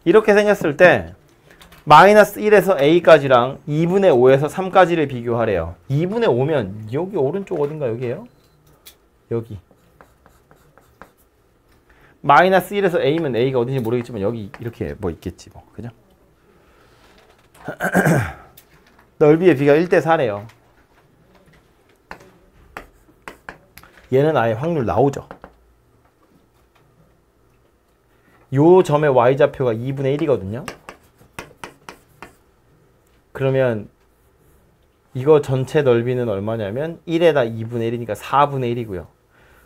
이렇게 생겼을 때 마이너스 1에서 a까지랑 2분의 5에서 3까지를 비교하래요. 2분의 5면 여기 오른쪽 어딘가 여기에요? 여기. 마이너스 1에서 a면 a가 어딘지 모르겠지만 여기 이렇게 뭐 있겠지 뭐. 그죠? 넓이의 비가 1대 4래요. 얘는 아예 확률 나오죠. 요 점의 y좌표가 2분의 1이거든요. 그러면 이거 전체 넓이는 얼마냐면 1에다 2분의 1이니까 4분의 1이고요.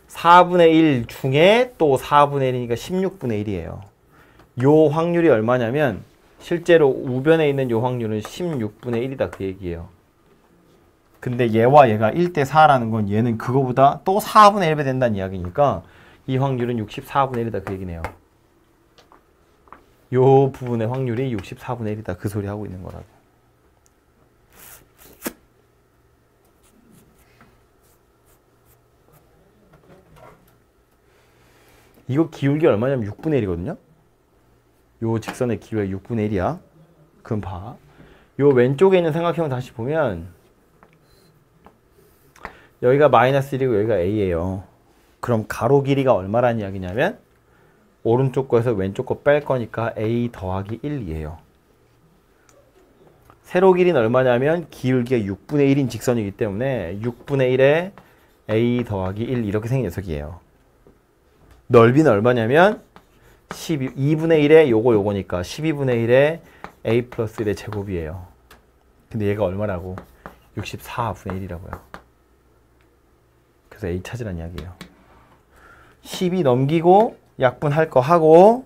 4분의 1 중에 또 4분의 1이니까 16분의 1이에요. 요 확률이 얼마냐면 실제로 우변에 있는 요 확률은 16분의 1이다 그 얘기예요. 근데 얘와 얘가 1대 4라는 건 얘는 그거보다 또 4분의 1배 된다는 이야기니까 이 확률은 64분의 1이다 그 얘기네요. 요 부분의 확률이 64분의 1이다 그 소리 하고 있는 거라고. 이거 기울기 얼마냐면 6분의 1이거든요. 요 직선의 기울기가 6분의 1이야. 그럼 봐. 요 왼쪽에 있는 삼각형 다시 보면 여기가 마이너스 1이고 여기가 a예요. 그럼 가로 길이가 얼마란 이야기냐면 오른쪽 거에서 왼쪽 거 뺄 거니까 a 더하기 1이에요. 세로 길이는 얼마냐면 기울기가 6분의 1인 직선이기 때문에 6분의 1에 a 더하기 1 이렇게 생긴 녀석이에요. 넓이는 얼마냐면 2분의 1에 요거니까 12분의 1에 a 플러스 1의 제곱이에요. 근데 얘가 얼마라고? 64분의 1이라고요. 그래서 a 찾으란 이야기예요. 12 넘기고 약분할 거 하고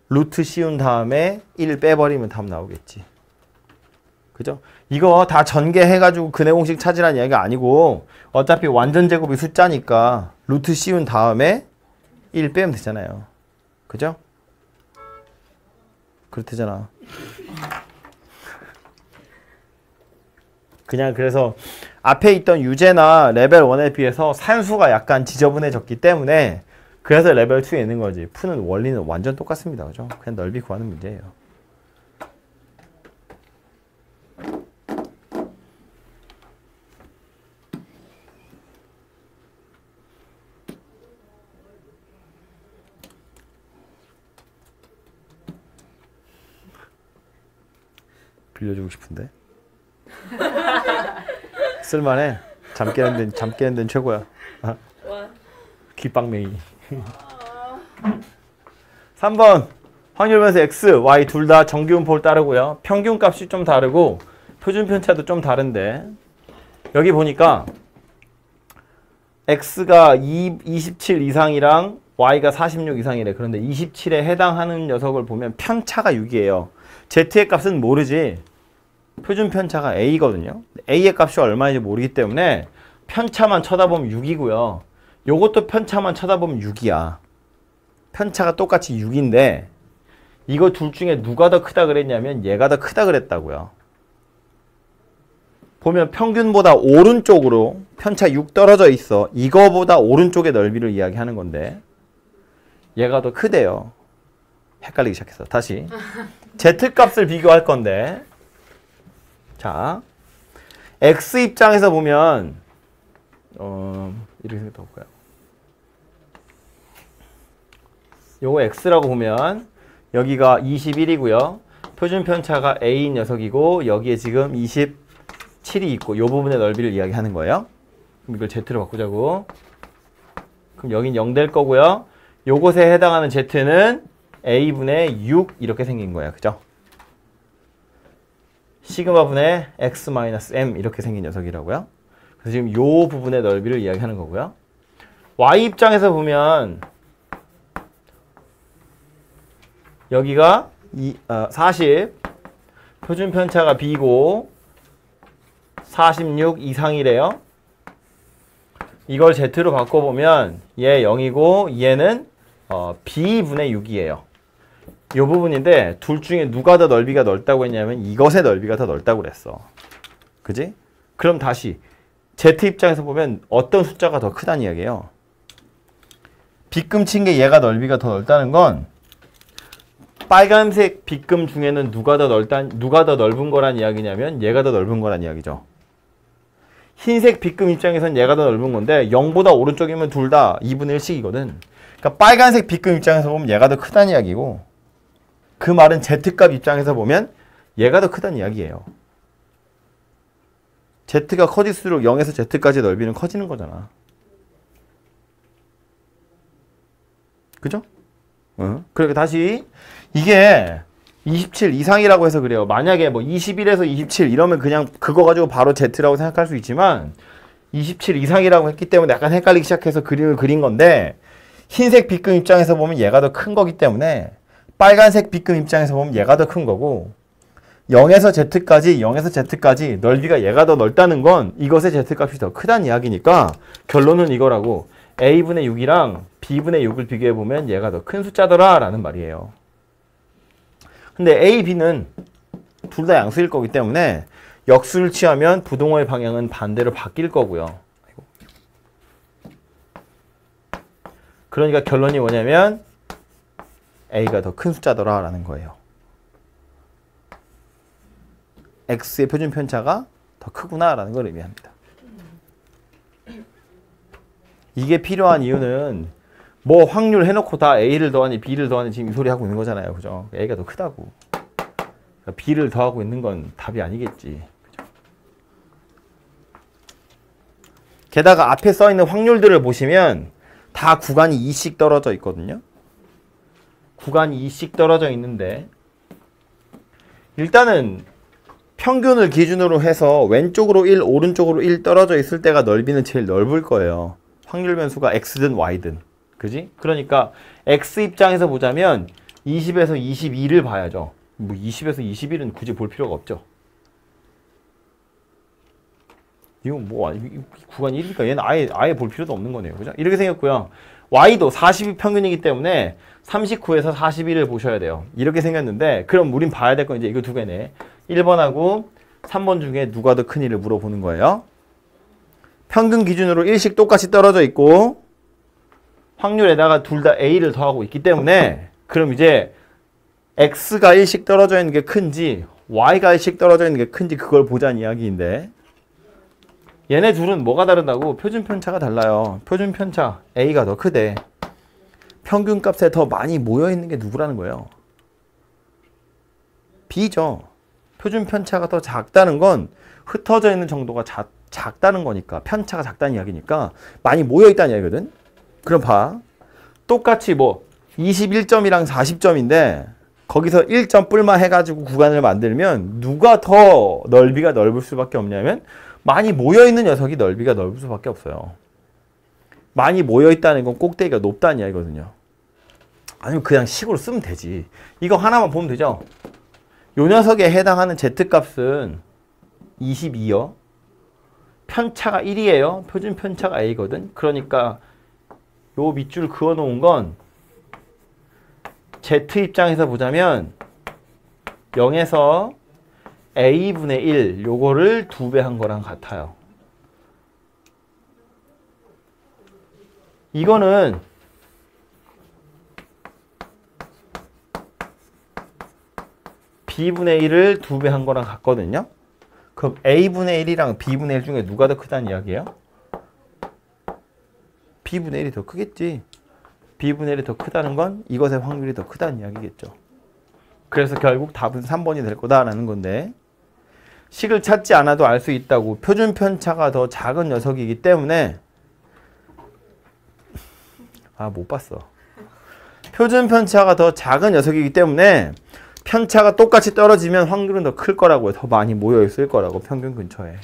루트 씌운 다음에 1 빼버리면 답 나오겠지. 그죠? 이거 다 전개해가지고 근해 공식 찾으란 이야기가 아니고 어차피 완전 제곱이 숫자니까 루트 씌운 다음에 1 빼면 되잖아요. 그죠? 그렇대잖아. 그냥 그래서 앞에 있던 유제나 레벨 1에 비해서 산수가 약간 지저분해졌기 때문에 그래서 레벨 2에 있는 거지. 푸는 원리는 완전 똑같습니다. 그죠? 그냥 넓이 구하는 문제예요. 빌려주고 싶은데 쓸만해. 잠 깨는 데는 최고야. 아? 귓방맹이. 3번 확률 변수 x, y 둘 다 정기분포를 따르고요. 평균값이 좀 다르고 표준 편차도 좀 다른데 여기 보니까 x가 27 이상이랑 y가 46 이상이래. 그런데 27에 해당하는 녀석을 보면 편차가 6이에요. z의 값은 모르지. 표준 편차가 a거든요. a의 값이 얼마인지 모르기 때문에 편차만 쳐다보면 6이고요. 요것도 편차만 쳐다보면 6이야. 편차가 똑같이 6인데 이거 둘 중에 누가 더 크다 그랬냐면 얘가 더 크다 그랬다고요. 보면 평균보다 오른쪽으로 편차 6 떨어져 있어. 이거보다 오른쪽의 넓이를 이야기하는 건데 얘가 더 크대요. 헷갈리기 시작했어. 다시 z값을 비교할 건데 자 x 입장에서 보면 이렇게 생각해 볼까요? 요거 x라고 보면 여기가 21이고요. 표준 편차가 a인 녀석이고 여기에 지금 27이 있고 요 부분의 넓이를 이야기하는 거예요. 그럼 이걸 z로 바꾸자고. 그럼 여긴 0 될 거고요. 요것에 해당하는 z는 a분의 6 이렇게 생긴 거야. 그죠? 시그마분의 x-m 이렇게 생긴 녀석이라고요. 그래서 지금 요 부분의 넓이를 이야기하는 거고요. y 입장에서 보면 여기가 40 표준 편차가 b고 46 이상이래요. 이걸 z로 바꿔보면 얘 0이고 얘는 b분의 6이에요. 이 부분인데 둘 중에 누가 더 넓이가 넓다고 했냐면 이것의 넓이가 더 넓다고 그랬어. 그지? 그럼 다시 z 입장에서 보면 어떤 숫자가 더 크다는 이야기예요. 빗금 친 게 얘가 넓이가 더 넓다는 건 빨간색 빗금 중에는 누가 더 넓은 거란 이야기냐면 얘가 더 넓은 거란 이야기죠. 흰색 빗금 입장에선 얘가 더 넓은 건데 0보다 오른쪽이면 둘 다 2분의 1씩이거든. 그러니까 빨간색 빗금 입장에서 보면 얘가 더 크다는 이야기고 그 말은 z값 입장에서 보면 얘가 더 크다는 이야기예요. z가 커질수록 0에서 z까지의 넓이는 커지는 거잖아. 그죠? 그러니까 다시 이게 27 이상이라고 해서 그래요. 만약에 뭐 21에서 27 이러면 그냥 그거 가지고 바로 z라고 생각할 수 있지만 27 이상이라고 했기 때문에 약간 헷갈리기 시작해서 그림을 그린 건데 흰색 빗금 입장에서 보면 얘가 더 큰 거기 때문에 빨간색 빗금 입장에서 보면 얘가 더 큰 거고 0에서 z까지 넓이가 얘가 더 넓다는 건 이것의 z값이 더 크다는 이야기니까 결론은 이거라고. a분의 6이랑 b분의 6을 비교해보면 얘가 더 큰 숫자더라 라는 말이에요. 근데 a, b는 둘 다 양수일 거기 때문에 역수를 취하면 부동호의 방향은 반대로 바뀔 거고요. 그러니까 결론이 뭐냐면 a가 더 큰 숫자더라 라는 거예요. x의 표준 편차가 더 크구나라는 걸 의미합니다. 이게 필요한 이유는 뭐 확률 해놓고 다 a를 더하니 b를 더하니 지금 이 소리 하고 있는 거잖아요. 그죠? a가 더 크다고. 그러니까 b를 더하고 있는 건 답이 아니겠지. 그죠? 게다가 앞에 써 있는 확률들을 보시면 다 구간이 2씩 떨어져 있거든요. 구간이 2씩 떨어져 있는데 일단은 평균을 기준으로 해서 왼쪽으로 1, 오른쪽으로 1 떨어져 있을 때가 넓이는 제일 넓을 거예요. 확률 변수가 x든 y든. 그지? 그러니까 x 입장에서 보자면 20에서 22를 봐야죠. 뭐 20에서 21은 굳이 볼 필요가 없죠. 이건 뭐 구간 1이니까 얘는 아예 볼 필요도 없는 거네요. 그죠? 이렇게 생겼고요. y도 40이 평균이기 때문에 39에서 41을 보셔야 돼요. 이렇게 생겼는데 그럼 우린 봐야 될 건 이제 이거 두 개네. 1번하고 3번 중에 누가 더 크니를 물어보는 거예요. 평균 기준으로 1씩 똑같이 떨어져 있고 확률에다가 둘 다 a를 더하고 있기 때문에 그럼 이제 x가 1씩 떨어져 있는 게 큰지 y가 1씩 떨어져 있는 게 큰지 그걸 보자는 이야기인데 얘네 둘은 뭐가 다르다고? 표준 편차가 달라요. 표준 편차 a가 더 크대. 평균 값에 더 많이 모여 있는 게 누구라는 거예요? b죠. 표준 편차가 더 작다는 건 흩어져 있는 정도가 작다는 거니까 편차가 작다는 이야기니까 많이 모여 있다는 이야기거든. 그럼 봐. 똑같이 뭐 21점이랑 40점인데 거기서 1점 뿔만 해가지고 구간을 만들면 누가 더 넓이가 넓을 수밖에 없냐면 많이 모여있는 녀석이 넓이가 넓을 수밖에 없어요. 많이 모여있다는 건 꼭대기가 높다는 이야기거든요. 아니면 그냥 식으로 쓰면 되지. 이거 하나만 보면 되죠. 요 녀석에 해당하는 z값은 22요. 편차가 1이에요. 표준 편차가 a거든. 그러니까 요 밑줄 그어놓은 건 z 입장에서 보자면 0에서 a분의 1 요거를 2배 한 거랑 같아요. 이거는 b분의 1을 2배 한 거랑 같거든요. 그럼 a분의 1이랑 b분의 1 중에 누가 더 크다는 이야기예요? b분의 1이 더 크겠지. b분의 1이 더 크다는 건 이것의 확률이 더 크다는 이야기겠죠. 그래서 결국 답은 3번이 될 거다라는 건데 식을 찾지 않아도 알 수 있다고. 표준 편차가 더 작은 녀석이기 때문에 못 봤어. 표준 편차가 더 작은 녀석이기 때문에 편차가 똑같이 떨어지면 확률은 더 클 거라고요. 더 많이 모여 있을 거라고 평균 근처에.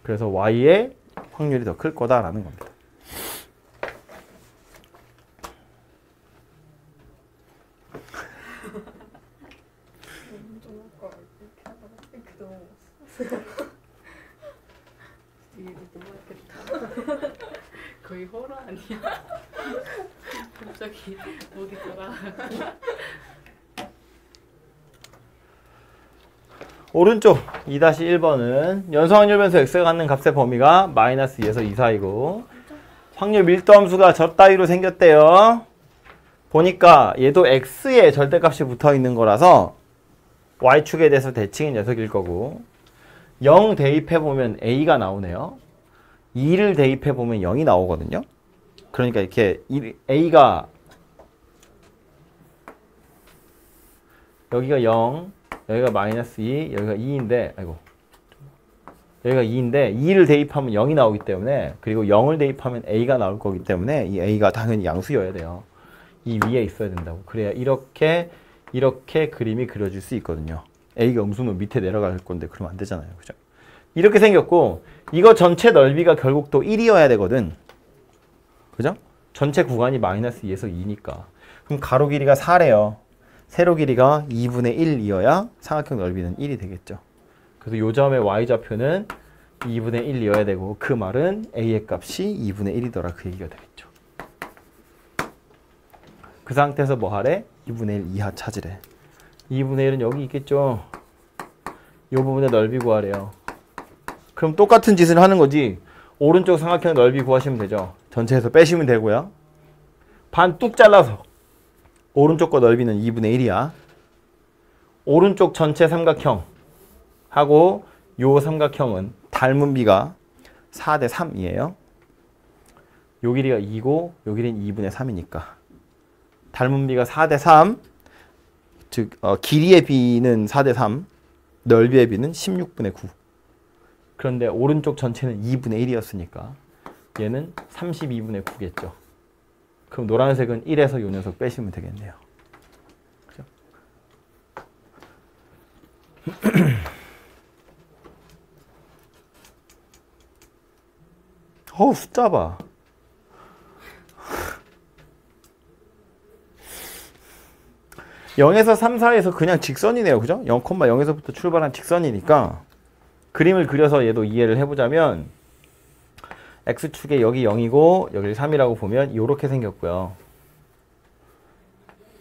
그래서 y의 확률이 더 클 거다라는 겁니다. 이게 너무 했겠다. 거의 호러 아니야? 갑자기 목이 돌아가고. 오른쪽 2-1번은 연소확률 변수 x가 갖는 값의 범위가 마이너스 2에서 2 사이고 확률 밀도 함수가 저 따위로 생겼대요. 보니까 얘도 x에 절대값이 붙어 있는 거라서 y축에 대해서 대칭인 녀석일 거고 0 대입해보면 a가 나오네요. 2를 대입해보면 0이 나오거든요. 그러니까 이렇게 a가 여기가 0 여기가 마이너스 2 여기가 2인데 여기가 2인데 2를 대입하면 0이 나오기 때문에 그리고 0을 대입하면 a가 나올 거기 때문에 이 a가 당연히 양수여야 돼요. 이 위에 있어야 된다고. 그래야 이렇게 그림이 그려질 수 있거든요. a가 음수면 밑에 내려갈 건데 그러면 안 되잖아요. 그죠? 이렇게 생겼고 이거 전체 넓이가 결국 또 1이어야 되거든. 그죠? 전체 구간이 마이너스 2에서 2니까. 그럼 가로 길이가 4래요. 세로 길이가 2분의 1이어야 삼각형 넓이는 1이 되겠죠. 그래서 요 점의 y좌표는 2분의 1이어야 되고 그 말은 a의 값이 2분의 1이더라 그 얘기가 되겠죠. 그 상태에서 뭐 하래? 2분의 1 이하 찾으래. 2분의 1은 여기 있겠죠. 이 부분의 넓이 구하래요. 그럼 똑같은 짓을 하는 거지. 오른쪽 삼각형 넓이 구하시면 되죠. 전체에서 빼시면 되고요. 반 뚝 잘라서 오른쪽 거 넓이는 2분의 1이야. 오른쪽 전체 삼각형 하고 요 삼각형은 닮은 비가 4대 3이에요. 요 길이가 2고 요 길이는 2분의 3이니까 닮은 비가 4대 3, 즉 길이의 비는 4대 3, 넓이의 비는 16분의 9. 그런데 오른쪽 전체는 2분의 1이었으니까 얘는 32분의 9겠죠. 그럼 노란색은 1에서 요 녀석 빼시면 되겠네요. 그죠? 숫자 봐. 0에서 3, 4에서 그냥 직선이네요. 그죠? 0,0에서부터 출발한 직선이니까 그림을 그려서 얘도 이해를 해보자면 X축에 여기 0이고 여기 3이라고 보면 이렇게 생겼고요.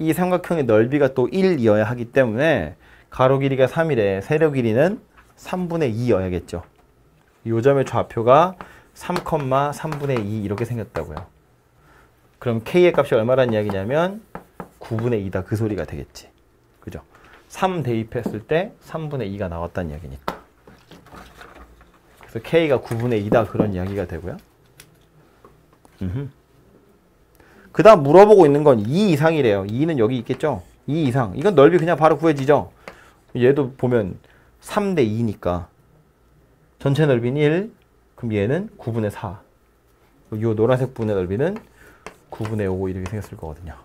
이 삼각형의 넓이가 또 1이어야 하기 때문에 가로 길이가 3이래. 세로 길이는 3분의 2여야겠죠. 이 점의 좌표가 3,3분의 2 이렇게 생겼다고요. 그럼 K의 값이 얼마란 이야기냐면 9분의 2다 그 소리가 되겠지. 그죠? 3 대입했을 때 3분의 2가 나왔다는 이야기니까. 그래서 K가 9분의 2다 그런 이야기가 되고요. 그 다음 물어보고 있는 건 2 이상이래요. 2는 여기 있겠죠? 2 이상. 이건 넓이 그냥 바로 구해지죠? 얘도 보면 3 대 2니까 전체 넓이는 1, 그럼 얘는 9분의 4. 이 노란색 부분의 넓이는 9분의 5 이렇게 생겼을 거거든요.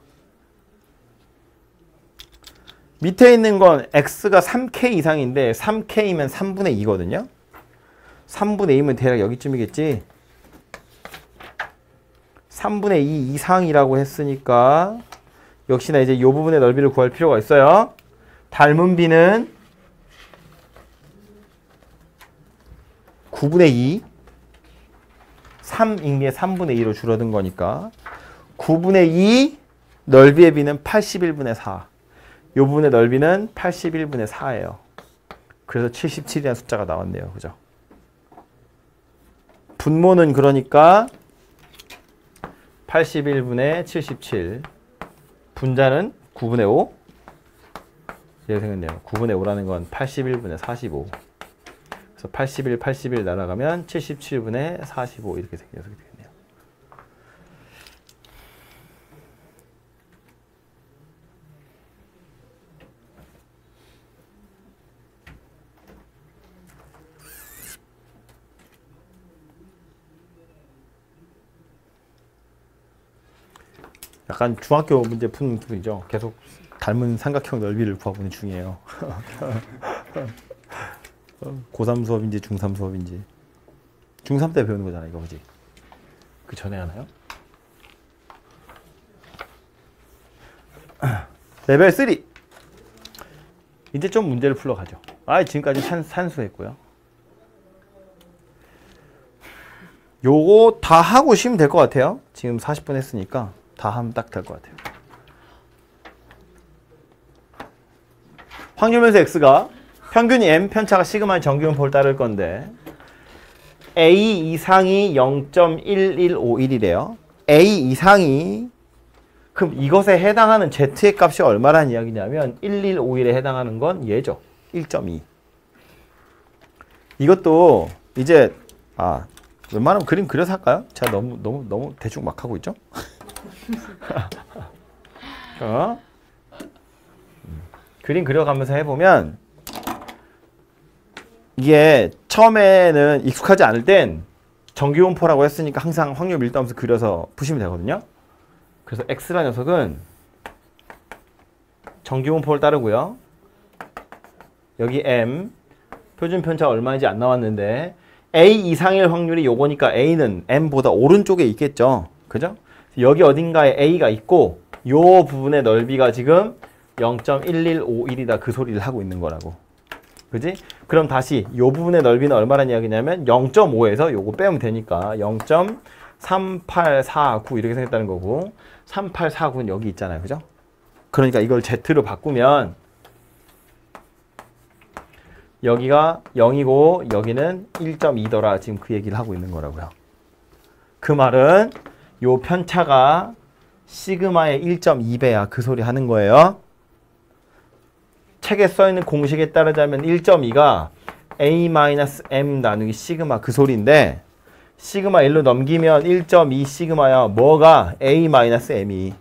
밑에 있는 건 x가 3k 이상인데 3k면 3분의 2거든요. 3분의 2면 대략 여기쯤이겠지. 3분의 2 이상이라고 했으니까 역시나 이제 이 부분의 넓이를 구할 필요가 있어요. 닮은 비는 9분의 2, 3인 게 3분의 2로 줄어든 거니까 9분의 2 넓이의 비는 81분의 4. 이 부분의 넓이는 81분의 4예요. 그래서 77이라는 숫자가 나왔네요. 그죠? 분모는 그러니까 81분의 77. 분자는 9분의 5. 이렇게 생겼네요. 9분의 5라는 건 81분의 45. 그래서 81, 81 날아가면 77분의 45 이렇게 생겨서 되겠네요. 약간 중학교 문제 푸는 기분이죠. 계속 닮은 삼각형 넓이를 구하보는 중이에요. 고3 수업인지 중3 수업인지. 중3 때 배우는 거잖아, 이거 그지? 그 전에 하나요? 레벨 3. 이제 좀 문제를 풀러가죠. 지금까지 산수했고요. 요거 다 하고 쉬면 될 것 같아요. 지금 40분 했으니까 다 하면 딱 될 것 같아요. 확률면수 x가 평균이 m, 편차가 시그마의 정기분포를 따를 건데 a 이상이 0.1151이래요. a 이상이 그럼 이것에 해당하는 z의 값이 얼마라는 이야기냐면 1151에 해당하는 건 얘죠. 1.2. 이것도 이제 웬만하면 그림 그려서 할까요? 제가 너무 대충 막 하고 있죠? 그림 그려가면서 해보면 이게 처음에는 익숙하지 않을 땐 정기분포라고 했으니까 항상 확률 밀도함수 그려서 푸시면 되거든요. 그래서 x라는 녀석은 정기분포를 따르고요. 여기 m, 표준 편차 얼마인지 안 나왔는데 a 이상일 확률이 요거니까 a는 m보다 오른쪽에 있겠죠. 그죠? 여기 어딘가에 a가 있고 요 부분의 넓이가 지금 0.1151이다 그 소리를 하고 있는 거라고. 그지? 그럼 다시 요 부분의 넓이는 얼마란 이야기냐면 0.5에서 요거 빼면 되니까 0.3849 이렇게 생겼다는 거고 3849는 여기 있잖아요. 그죠? 그러니까 이걸 z로 바꾸면 여기가 0이고 여기는 1.2더라 지금 그 얘기를 하고 있는 거라고요. 그 말은 요 편차가 시그마의 1.2배야 그 소리 하는 거예요. 책에 써있는 공식에 따르자면 1.2가 A-M 나누기 시그마 그 소리인데 시그마 1로 넘기면 1.2 시그마야. 뭐가 A-M이.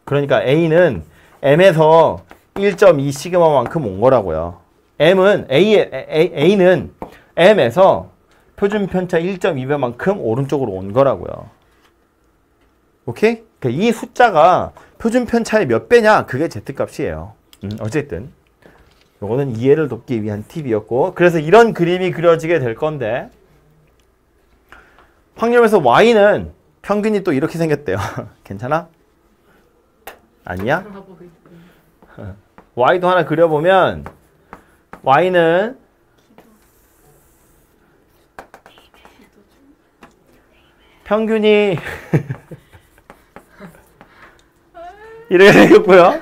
그러니까 A는 M에서 1.2 시그마만큼 온 거라고요. A는 M에서 표준 편차 1.2배만큼 오른쪽으로 온 거라고요. 오케이? 그러니까 이 숫자가 표준 편차의 몇 배냐? 그게 Z값이에요. 어쨌든 요거는 이해를 돕기 위한 팁이었고, 그래서 이런 그림이 그려지게 될 건데, 확률에서 Y는 평균이 또 이렇게 생겼대요. 괜찮아? 아니야? Y도 하나 그려보면 Y는 평균이 이렇게 생겼고요.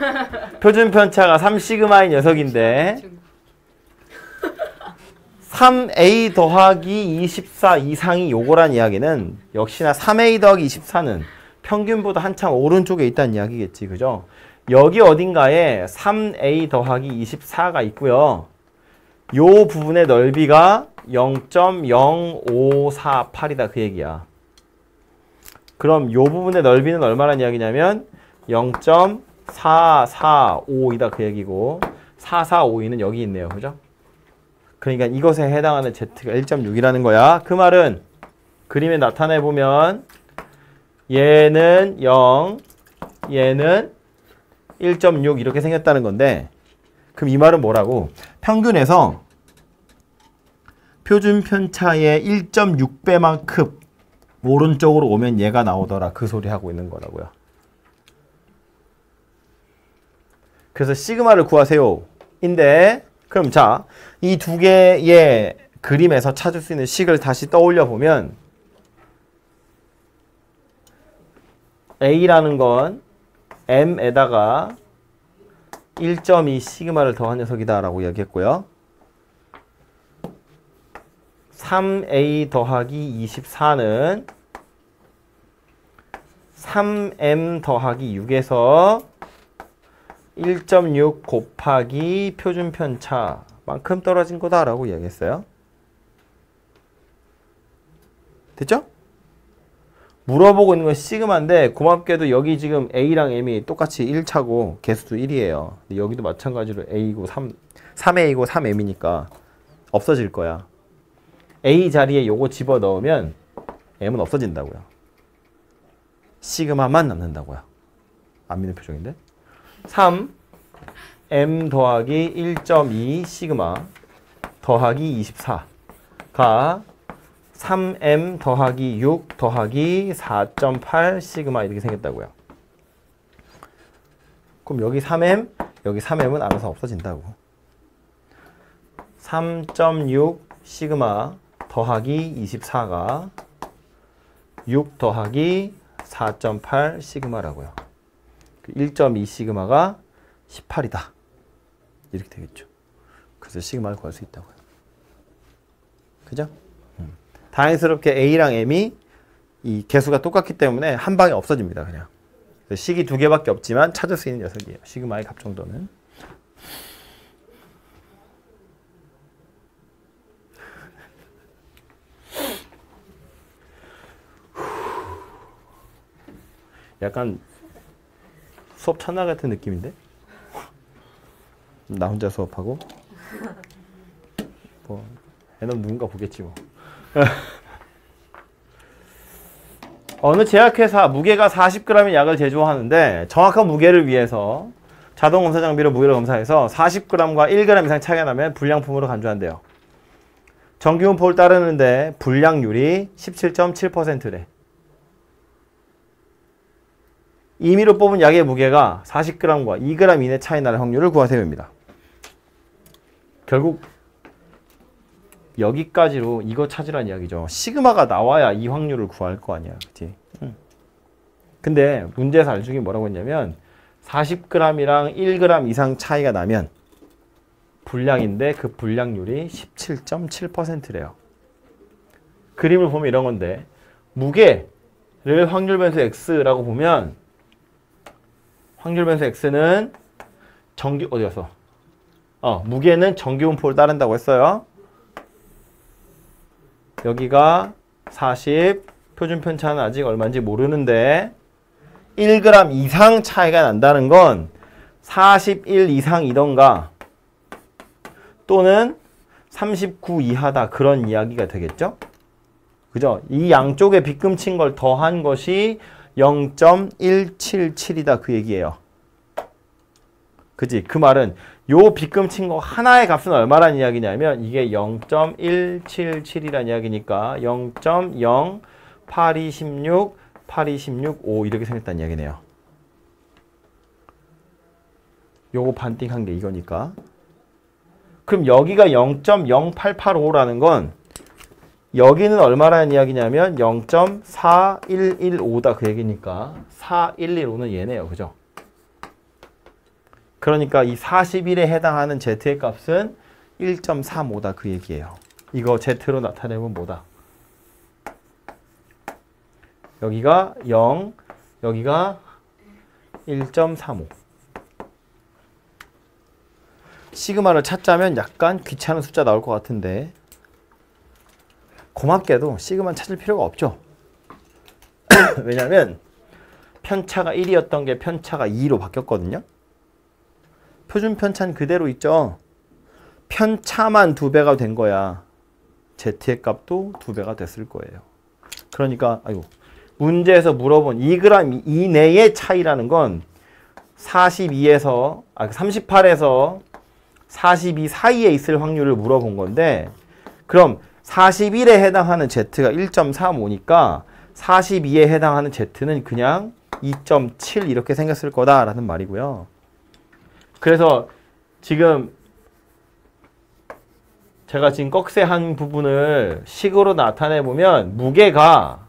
표준 편차가 3시그마인 녀석인데 3a 더하기 24 이상이 요거란 이야기는 역시나 3a 더하기 24는 평균보다 한참 오른쪽에 있다는 이야기겠지. 그죠? 여기 어딘가에 3a 더하기 24가 있고요. 요 부분의 넓이가 0.0548이다 그 얘기야. 그럼 요 부분의 넓이는 얼마란 이야기냐면 0.445이다 그 얘기고 4452는 여기 있네요. 그죠? 그러니까 이것에 해당하는 Z가 1.6이라는 거야. 그 말은 그림에 나타내 보면 얘는 0, 얘는 1.6 이렇게 생겼다는 건데, 그럼 이 말은 뭐라고? 평균에서 표준 편차의 1.6배만큼 오른쪽으로 오면 얘가 나오더라 그 소리 하고 있는 거라고요. 그래서 시그마를 구하세요 인데, 그럼 자, 이 두 개의 그림에서 찾을 수 있는 식을 다시 떠올려 보면 A라는 건 M에다가 1.2 시그마를 더한 녀석이다 라고 이야기했고요. 3A 더하기 24는 3M 더하기 6에서 1.6 곱하기 표준 편차만큼 떨어진 거다라고 이야기했어요. 됐죠? 물어보고 있는 건 시그마인데 고맙게도 여기 지금 A랑 M이 똑같이 1차고 개수도 1이에요. 근데 여기도 마찬가지로 A고 3A고 3M이니까 없어질 거야. A 자리에 요거 집어넣으면 M은 없어진다고요. 시그마만 남는다고요. 안 믿는 표정인데? 3 M 더하기 1.2 시그마 더하기 24가 3M 더하기 6 더하기 4.8 시그마 이렇게 생겼다고요. 그럼 여기 3M, 여기 3M은 알아서 없어진다고. 3.6 시그마 더하기 24가 6 더하기 4.8 시그마라고요. 1.2 시그마가 18이다. 이렇게 되겠죠. 그래서 시그마를 구할 수 있다고요. 그죠? 다행스럽게 A랑 M이 이 개수가 똑같기 때문에 한 방에 없어집니다. 그냥. 식이 두 개밖에 없지만 찾을 수 있는 녀석이에요. 시그마의 값 정도는. 약간 수업 첫날 같은 느낌인데? 나 혼자 수업하고 뭐 애는 누군가 보겠지 뭐. 어느 제약회사 무게가 40g의 약을 제조하는데 정확한 무게를 위해서 자동 검사 장비로 무게를 검사해서 40g과 1g 이상 차이가 나면 불량품으로 간주한대요. 정기분포를 따르는데 불량률이 17.7%래. 임의로 뽑은 약의 무게가 40g과 2g 이내 차이 나는 확률을 구하세요입니다. 결국 여기까지로 이거 찾으란 이야기죠. 시그마가 나와야 이 확률을 구할 거 아니야. 그치? 근데 문제에서 알려준 게 뭐라고 했냐면 40g이랑 1g 이상 차이가 나면 불량인데 그 불량률이 17.7%래요. 그림을 보면 이런 건데 무게를 확률 변수 x라고 보면 확률 변수 x는 무게는 정기분포를 따른다고 했어요. 여기가 40, 표준 편차는 아직 얼마인지 모르는데 1g 이상 차이가 난다는 건 41 이상이던가 또는 39 이하다 그런 이야기가 되겠죠? 그죠? 이 양쪽에 빗금친 걸 더한 것이 0.177이다 그 얘기예요. 그지? 그 말은 요 빗금친 거 하나의 값은 얼마란 이야기냐면 이게 0.177이란 이야기니까 0.08216 8216 이렇게 생겼다는 이야기네요. 요거 반띵한 게 이거니까. 그럼 여기가 0.0885라는 건 여기는 얼마라는 이야기냐면 0.4115다 그 얘기니까 4115는 얘네요. 그죠? 그러니까 이 41에 해당하는 Z의 값은 1.35다 그 얘기예요. 이거 Z로 나타내면 뭐다? 여기가 0, 여기가 1.35. 시그마를 찾자면 약간 귀찮은 숫자 나올 것 같은데 고맙게도 시그마는 찾을 필요가 없죠. 왜냐하면 편차가 1이었던 게 편차가 2로 바뀌었거든요. 표준 편차는 그대로 있죠. 편차만 2배가 된 거야. Z의 값도 2배가 됐을 거예요. 그러니까 문제에서 물어본 2g 이내의 차이라는 건 38에서 42 사이에 있을 확률을 물어본 건데 그럼 41에 해당하는 Z가 1.35니까 42에 해당하는 Z는 그냥 2.7 이렇게 생겼을 거다라는 말이고요. 그래서 지금 제가 지금 꺽쇠한 부분을 식으로 나타내 보면 무게가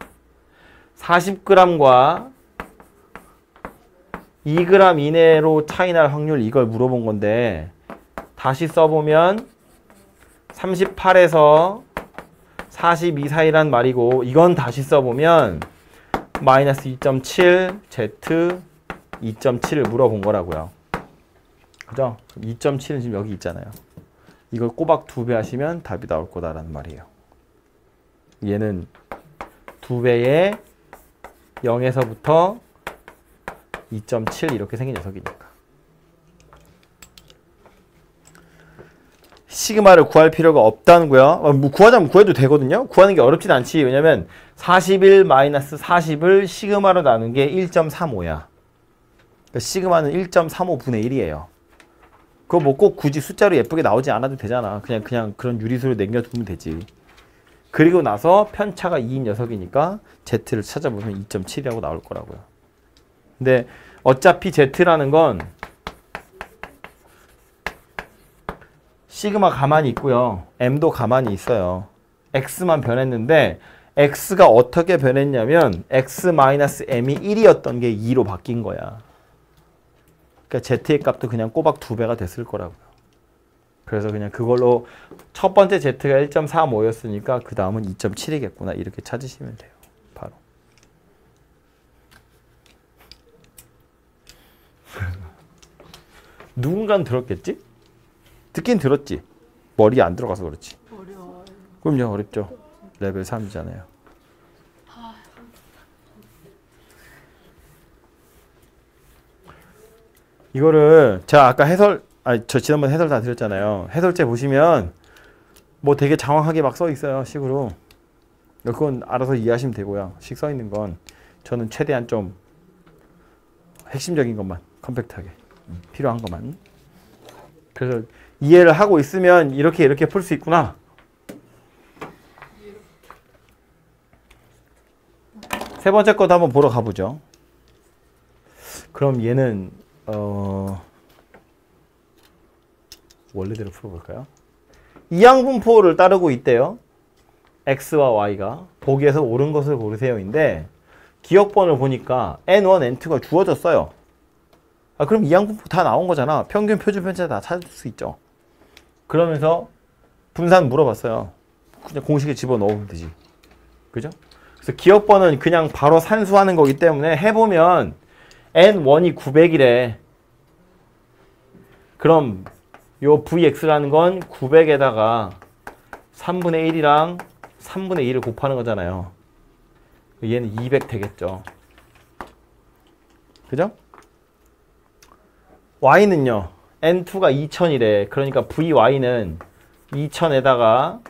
40g과 2g 이내로 차이 날 확률 이걸 물어본 건데 다시 써보면 38에서 42 사이란 말이고 이건 다시 써보면 마이너스 2.7 Z 2.7을 물어본 거라고요. 그죠? 2.7은 지금 여기 있잖아요. 이걸 꼬박 2배 하시면 답이 나올 거다라는 말이에요. 얘는 2배의 0에서부터 2.7 이렇게 생긴 녀석이니까. 시그마를 구할 필요가 없다는거야. 구하자면 구해도 되거든요. 구하는 게 어렵진 않지. 왜냐면 41 마이너스 40을 시그마로 나눈 게 1.35야. 그러니까 시그마는 1.35분의 1이에요. 그거 뭐 꼭 굳이 숫자로 예쁘게 나오지 않아도 되잖아. 그냥 그런 유리수로 남겨두면 되지. 그리고 나서 편차가 2인 녀석이니까 Z를 찾아보면 2.7이라고 나올 거라고요. 근데 어차피 Z라는 건 시그마 가만히 있고요. M도 가만히 있어요. X만 변했는데 X가 어떻게 변했냐면 X-M이 1이었던 게 2로 바뀐 거야. 그러니까 Z의 값도 그냥 꼬박 2배가 됐을 거라고요. 그래서 그냥 그걸로 첫 번째 Z가 1.35였으니까 그 다음은 2.7이겠구나 이렇게 찾으시면 돼요. 바로. 누군가는 들었겠지? 듣긴 들었지. 머리에 안 들어가서 그렇지. 어려워요. 그럼요. 어렵죠. 레벨 3이잖아요. 이거를 제가 아까 저 지난번에 해설 다 드렸잖아요. 해설제 보시면 뭐 되게 장황하게 막 써 있어요. 식으로. 그건 알아서 이해하시면 되고요. 식 써 있는 건 저는 최대한 좀 핵심적인 것만 컴팩트하게 필요한 것만. 그래서 이해를 하고 있으면 이렇게 풀 수 있구나. 세 번째 것도 한번 보러 가보죠. 그럼 얘는 원래대로 풀어볼까요? 이항분포를 따르고 있대요. X와 Y가. 보기에서 옳은 것을 고르세요인데 기억번을 보니까 N1, N2가 주어졌어요. 그럼 이항분포 다 나온 거잖아. 평균, 표준, 편차 다 찾을 수 있죠. 그러면서 분산 물어봤어요. 그냥 공식에 집어넣으면 되지. 그죠? 그래서 기억번은 그냥 바로 산수하는 거기 때문에 해보면 N1이 900이래. 그럼 요 VX라는 건 900에다가 3분의 1이랑 3분의 2를 곱하는 거잖아요. 얘는 200 되겠죠. 그죠? y는요. n2가 2000이래. 그러니까 vy는 2000에다가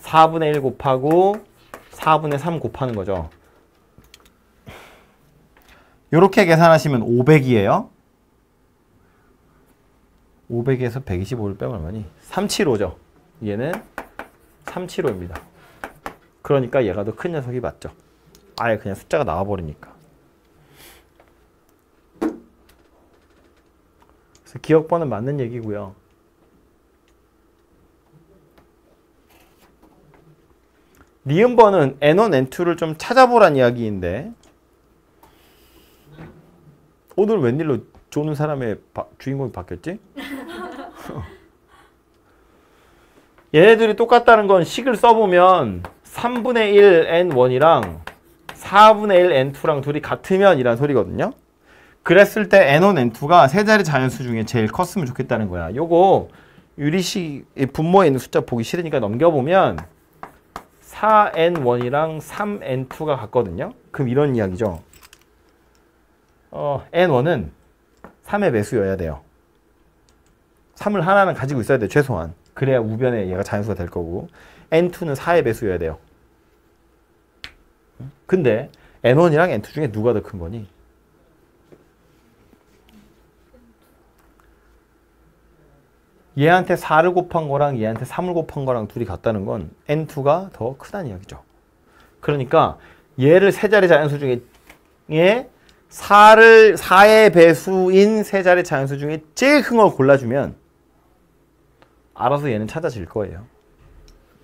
4분의 1 곱하고 4분의 3 곱하는 거죠. 요렇게 계산하시면 500이에요. 500에서 125를 빼면 얼마니? 375죠. 얘는 375입니다. 그러니까 얘가 더 큰 녀석이 맞죠. 아예 그냥 숫자가 나와버리니까. 그래서 기억번은 맞는 얘기고요. 니은번은 N1, N2를 좀 찾아보란 이야기인데 오늘 웬일로 조는 사람의 주인공이 바뀌었지? 얘네들이 똑같다는 건 식을 써보면 3분의 1 N1이랑 4분의 1 N2랑 둘이 같으면 이란 소리거든요. 그랬을 때 N1, N2가 세 자리 자연수 중에 제일 컸으면 좋겠다는 거야. 요거 유리식 분모에 있는 숫자 보기 싫으니까 넘겨보면 4N1이랑 3N2가 같거든요. 그럼 이런 이야기죠. N1은 3의 배수여야 돼요. 3을 하나는 가지고 있어야 돼, 최소한. 그래야 우변에 얘가 자연수가 될 거고. N2는 4의 배수여야 돼요. 근데 N1이랑 N2 중에 누가 더 큰 거니? 얘한테 4를 곱한 거랑 얘한테 3을 곱한 거랑 둘이 같다는 건 N2가 더 크다는 이야기죠. 그러니까 얘를 세 자리 자연수 중에 4의 배수인 세 자리 자연수 중에 제일 큰 걸 골라주면 알아서 얘는 찾아질 거예요.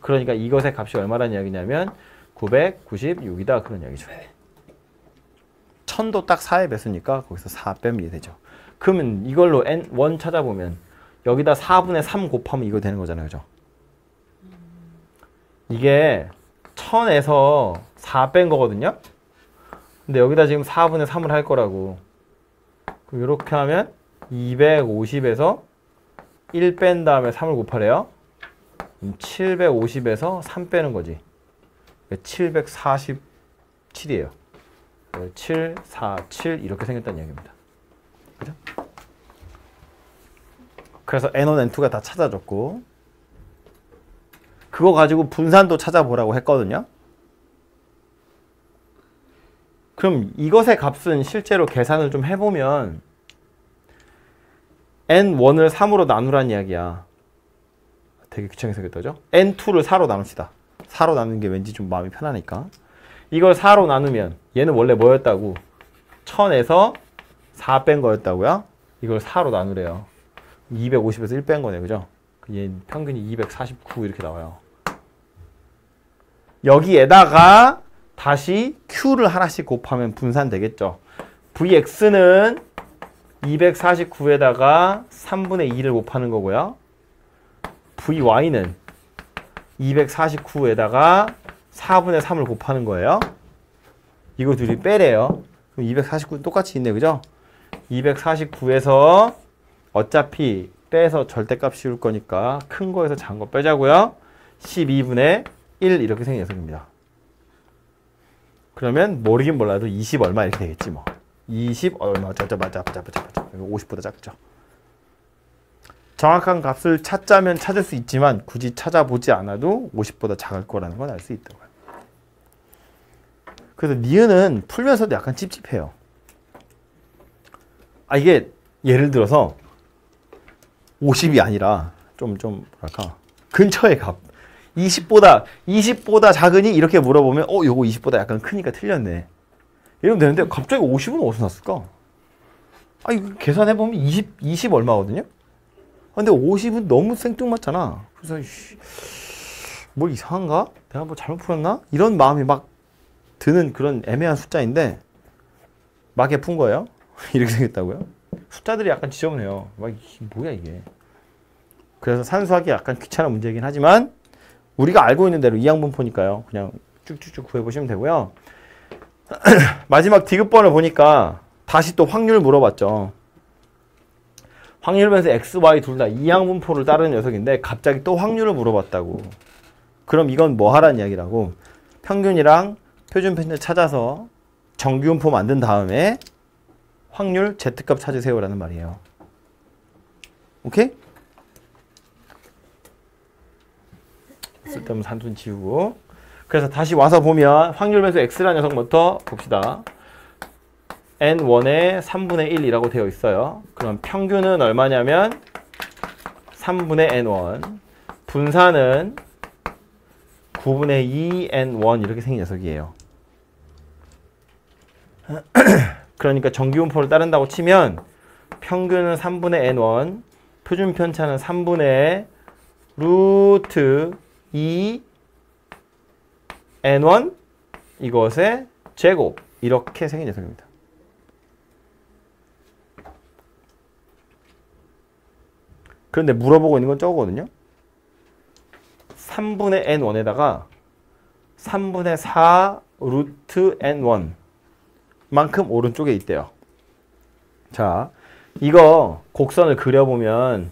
그러니까 이것의 값이 얼마라는 이야기냐면 996이다 그런 이야기죠. 1000도 딱 4의 배수니까 거기서 4 빼면 되죠. 그러면 이걸로 N1 찾아보면 여기다 4분의 3 곱하면 이거 되는 거잖아요. 그죠? 이게 1000에서 4 뺀 거거든요. 근데 여기다 지금 4분의 3을 할 거라고. 그럼 이렇게 하면 250에서 1 뺀 다음에 3을 곱하래요. 750에서 3 빼는 거지. 747이에요. 7, 4, 7 이렇게 생겼다는 이야기입니다. 그죠? 그래서 N1, N2가 다 찾아줬고 그거 가지고 분산도 찾아보라고 했거든요. 그럼 이것의 값은 실제로 계산을 좀 해보면 N1을 3으로 나누란 이야기야. 되게 귀찮게 생겼다죠? N2를 4로 나눕시다. 4로 나누는 게 왠지 좀 마음이 편하니까. 이걸 4로 나누면 얘는 원래 뭐였다고? 1000에서 4 뺀 거였다고요? 이걸 4로 나누래요. 250에서 1 뺀 거네. 그죠? 얘 평균이 249 이렇게 나와요. 여기에다가 다시 Q를 하나씩 곱하면 분산되겠죠. Vx는 249에다가 3분의 2를 곱하는 거고요. Vy는 249에다가 4분의 3을 곱하는 거예요. 이거 둘이 빼래요. 그럼 249 똑같이 있네. 그죠? 249에서 어차피 빼서 절대값 씌울 거니까 큰 거에서 작은 거 빼자고요. 12분의 1 이렇게 생긴 녀석입니다. 그러면 모르긴 몰라도 20 얼마 이렇게 되겠지 뭐. 20 얼마 맞아. 이거 50보다 작죠. 정확한 값을 찾자면 찾을 수 있지만 굳이 찾아보지 않아도 50보다 작을 거라는 건 알 수 있다고요. 그래서 니은은 풀면서도 약간 찝찝해요. 이게 예를 들어서 50이 아니라 좀 뭐랄까 근처의 값 20보다 작으니 이렇게 물어보면 요거 20보다 약간 크니까 틀렸네 이러면 되는데 갑자기 50은 어디서 났을까? 이거 계산해보면 20 얼마거든요? 근데 50은 너무 생뚱맞잖아. 그래서 뭐 이상한가? 내가 뭐 잘못 풀었나? 이런 마음이 막 드는 그런 애매한 숫자인데 막에 푼 거예요. 이렇게 생겼다고요? 숫자들이 약간 지저분해요. 뭐야 이게. 그래서 산수하기 약간 귀찮은 문제이긴 하지만 우리가 알고 있는 대로 이항분포니까요. 그냥 쭉쭉쭉 구해보시면 되고요. 마지막 디귿번을 보니까 다시 또 확률 물어봤죠. 확률 변수 x, y 둘 다 이항분포를 따르는 녀석인데 갑자기 또 확률을 물어봤다고. 그럼 이건 뭐 하라는 이야기라고? 평균이랑 표준 편차 찾아서 정규분포 만든 다음에 확률 Z값 찾으세요라는 말이에요. 오케이? 쓸데없는 산순 지우고. 그래서 다시 와서 보면 확률 변수 X라는 녀석부터 봅시다. N1의 3분의 1이라고 되어 있어요. 그럼 평균은 얼마냐면 3분의 N1. 분산은 9분의 2 N1 이렇게 생긴 녀석이에요. 그러니까 정규분포를 따른다고 치면 평균은 3분의 N1, 표준 편차는 3분의 루트 2 N1 이것의 제곱 이렇게 생긴 녀석입니다. 그런데 물어보고 있는 건 저거거든요. 3분의 N1에다가 3분의 4 루트 N1 만큼 오른쪽에 있대요. 자, 이거 곡선을 그려보면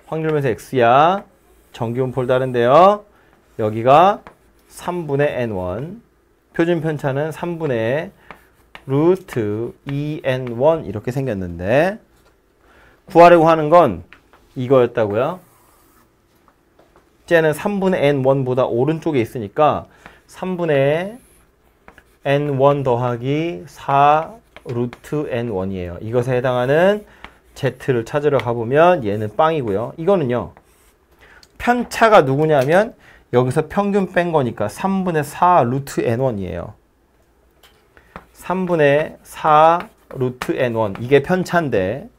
확률면서 X야. 정규분포를 따른데요. 여기가 3분의 N1, 표준 편차는 3분의 루트 2N1 이렇게 생겼는데 구하려고 하는 건 이거였다고요. 쟤는 3분의 N1보다 오른쪽에 있으니까 3분의 N1 더하기 4 루트 N1이에요. 이것에 해당하는 Z를 찾으러 가보면 얘는 빵이고요. 이거는요. 편차가 누구냐면 여기서 평균 뺀 거니까 3분의 4 루트 N1이에요. 3분의 4 루트 N1 이게 편차인데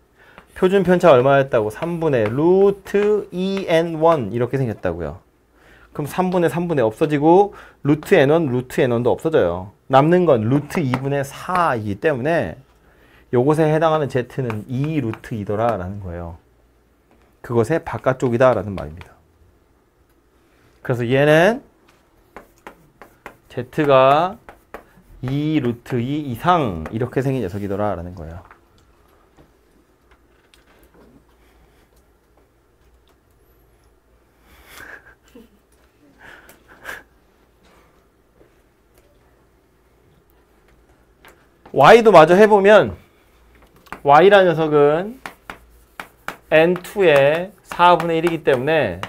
표준 편차가 얼마였다고? 3분의 루트 2N1 이렇게 생겼다고요. 그럼 3분의 없어지고 루트 N1, 루트 N1도 없어져요. 남는 건 루트 2분의 4이기 때문에 요것에 해당하는 Z는 2 루트 2더라 라는 거예요. 그것의 바깥쪽이다 라는 말입니다. 그래서 얘는 Z가 2 루트 2 이상 이렇게 생긴 녀석이더라 라는 거예요. Y도 마저 해보면 Y라는 녀석은 N2의 4분의 1이기 때문에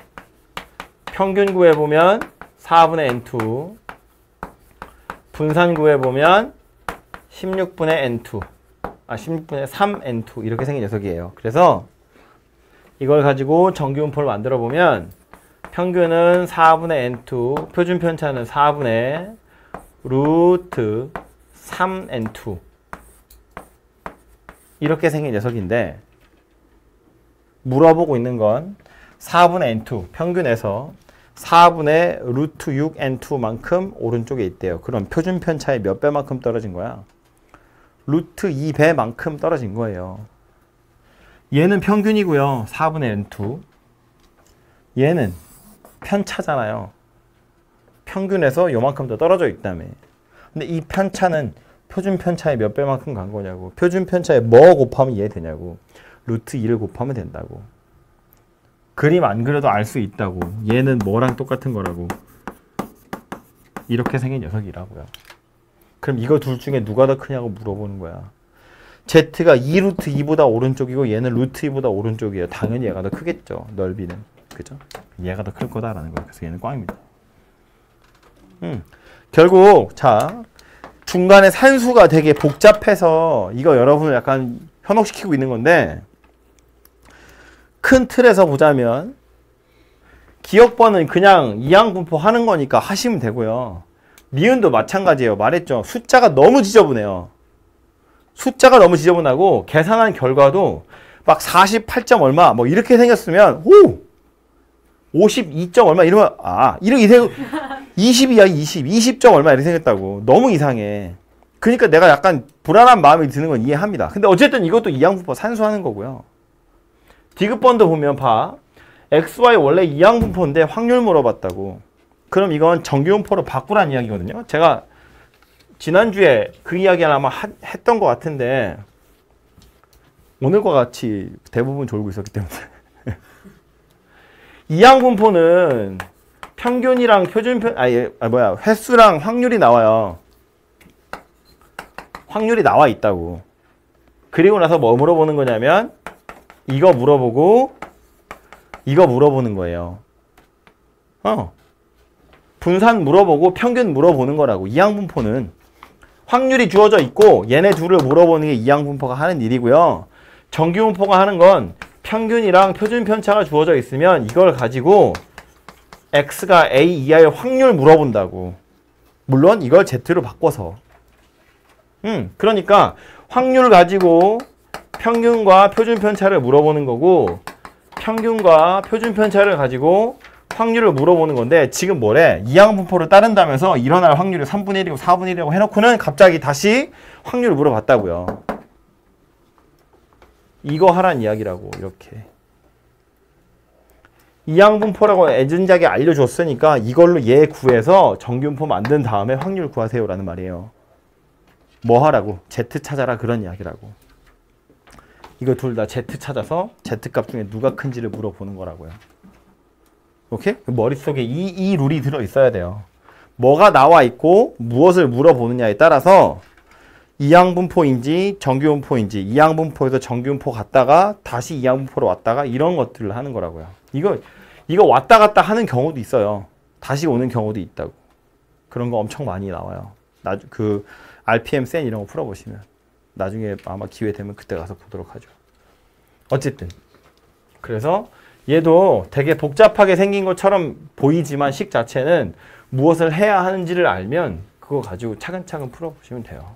평균 구해보면 4분의 N2 분산 구해보면 16분의 N2 16분의 3N2 이렇게 생긴 녀석이에요. 그래서 이걸 가지고 정규분포를 만들어 보면 평균은 4분의 N2 표준 편차는 4분의 루트 3N2 이렇게 생긴 녀석인데 물어보고 있는 건 4분의 N2 평균에서 4분의 루트 6N2만큼 오른쪽에 있대요. 그럼 표준 편차의 몇 배만큼 떨어진 거야? 루트 2배만큼 떨어진 거예요. 얘는 평균이고요. 4분의 N2 얘는 편차잖아요. 평균에서 요만큼 더 떨어져 있다며. 근데 이 편차는 표준 편차의 몇 배만큼 간 거냐고. 표준 편차에 뭐 곱하면 얘 되냐고. 루트 2를 곱하면 된다고. 그림 안 그려도 알 수 있다고. 얘는 뭐랑 똑같은 거라고. 이렇게 생긴 녀석이라고요. 그럼 이거 둘 중에 누가 더 크냐고 물어보는 거야. Z가 2 루트 2보다 오른쪽이고 얘는 루트 2보다 오른쪽이에요. 당연히 얘가 더 크겠죠. 넓이는. 그죠? 얘가 더 클 거다라는 거예요. 그래서 얘는 꽝입니다. 결국 자 중간에 산수가 되게 복잡해서 이거 여러분을 약간 현혹시키고 있는 건데 큰 틀에서 보자면 기억번은 그냥 이항분포 하는 거니까 하시면 되고요. 니은도 마찬가지예요. 말했죠. 숫자가 너무 지저분해요. 숫자가 너무 지저분하고 계산한 결과도 막 48점 얼마 뭐 이렇게 생겼으면 오! 52점 얼마 이러면 이렇게 20이야 20점 얼마 이렇게 생겼다고. 너무 이상해. 그러니까 내가 약간 불안한 마음이 드는 건 이해합니다. 근데 어쨌든 이것도 이항분포 산수하는 거고요. 디귿번도 보면 봐. XY 원래 이항분포인데 확률 물어봤다고. 그럼 이건 정규분포로 바꾸라는 이야기거든요. 제가 지난주에 그 이야기 아마 했던 것 같은데 오늘과 같이 대부분 졸고 있었기 때문에 이항분포는 평균이랑 횟수랑 확률이 나와요. 확률이 나와 있다고. 그리고 나서 뭐 물어보는 거냐면 이거 물어보고 이거 물어보는 거예요. 분산 물어보고 평균 물어보는 거라고. 이항분포는 확률이 주어져 있고 얘네 둘을 물어보는 게 이항분포가 하는 일이고요. 정규분포가 하는 건 평균이랑 표준 편차가 주어져 있으면 이걸 가지고 x가 a 이하의 확률 물어본다고. 물론 이걸 z로 바꿔서. 그러니까 확률 가지고 평균과 표준 편차를 물어보는 거고 평균과 표준 편차를 가지고 확률을 물어보는 건데 지금 뭐래? 이항분포를 따른다면서 일어날 확률이 3분의 1이고 4분의 1이라고 해놓고는 갑자기 다시 확률을 물어봤다고요. 이거 하란 이야기라고. 이렇게 이항분포라고 애진작에 알려줬으니까 이걸로 얘 구해서 정규분포 만든 다음에 확률 구하세요 라는 말이에요. 뭐 하라고? Z 찾아라 그런 이야기라고. 이거 둘 다 Z 찾아서 Z값 중에 누가 큰지를 물어보는 거라고요. 오케이? 머릿속에 이 룰이 들어있어야 돼요. 뭐가 나와 있고 무엇을 물어보느냐에 따라서 이항분포인지 정규분포인지 이항분포에서 정규분포 갔다가 다시 이항분포로 왔다가 이런 것들을 하는 거라고요. 이거 왔다 갔다 하는 경우도 있어요. 다시 오는 경우도 있다고. 그런 거 엄청 많이 나와요. 그 RPM 센 이런 거 풀어보시면 나중에 아마 기회 되면 그때 가서 보도록 하죠. 어쨌든 그래서 얘도 되게 복잡하게 생긴 것처럼 보이지만 식 자체는 무엇을 해야 하는지를 알면 그거 가지고 차근차근 풀어보시면 돼요.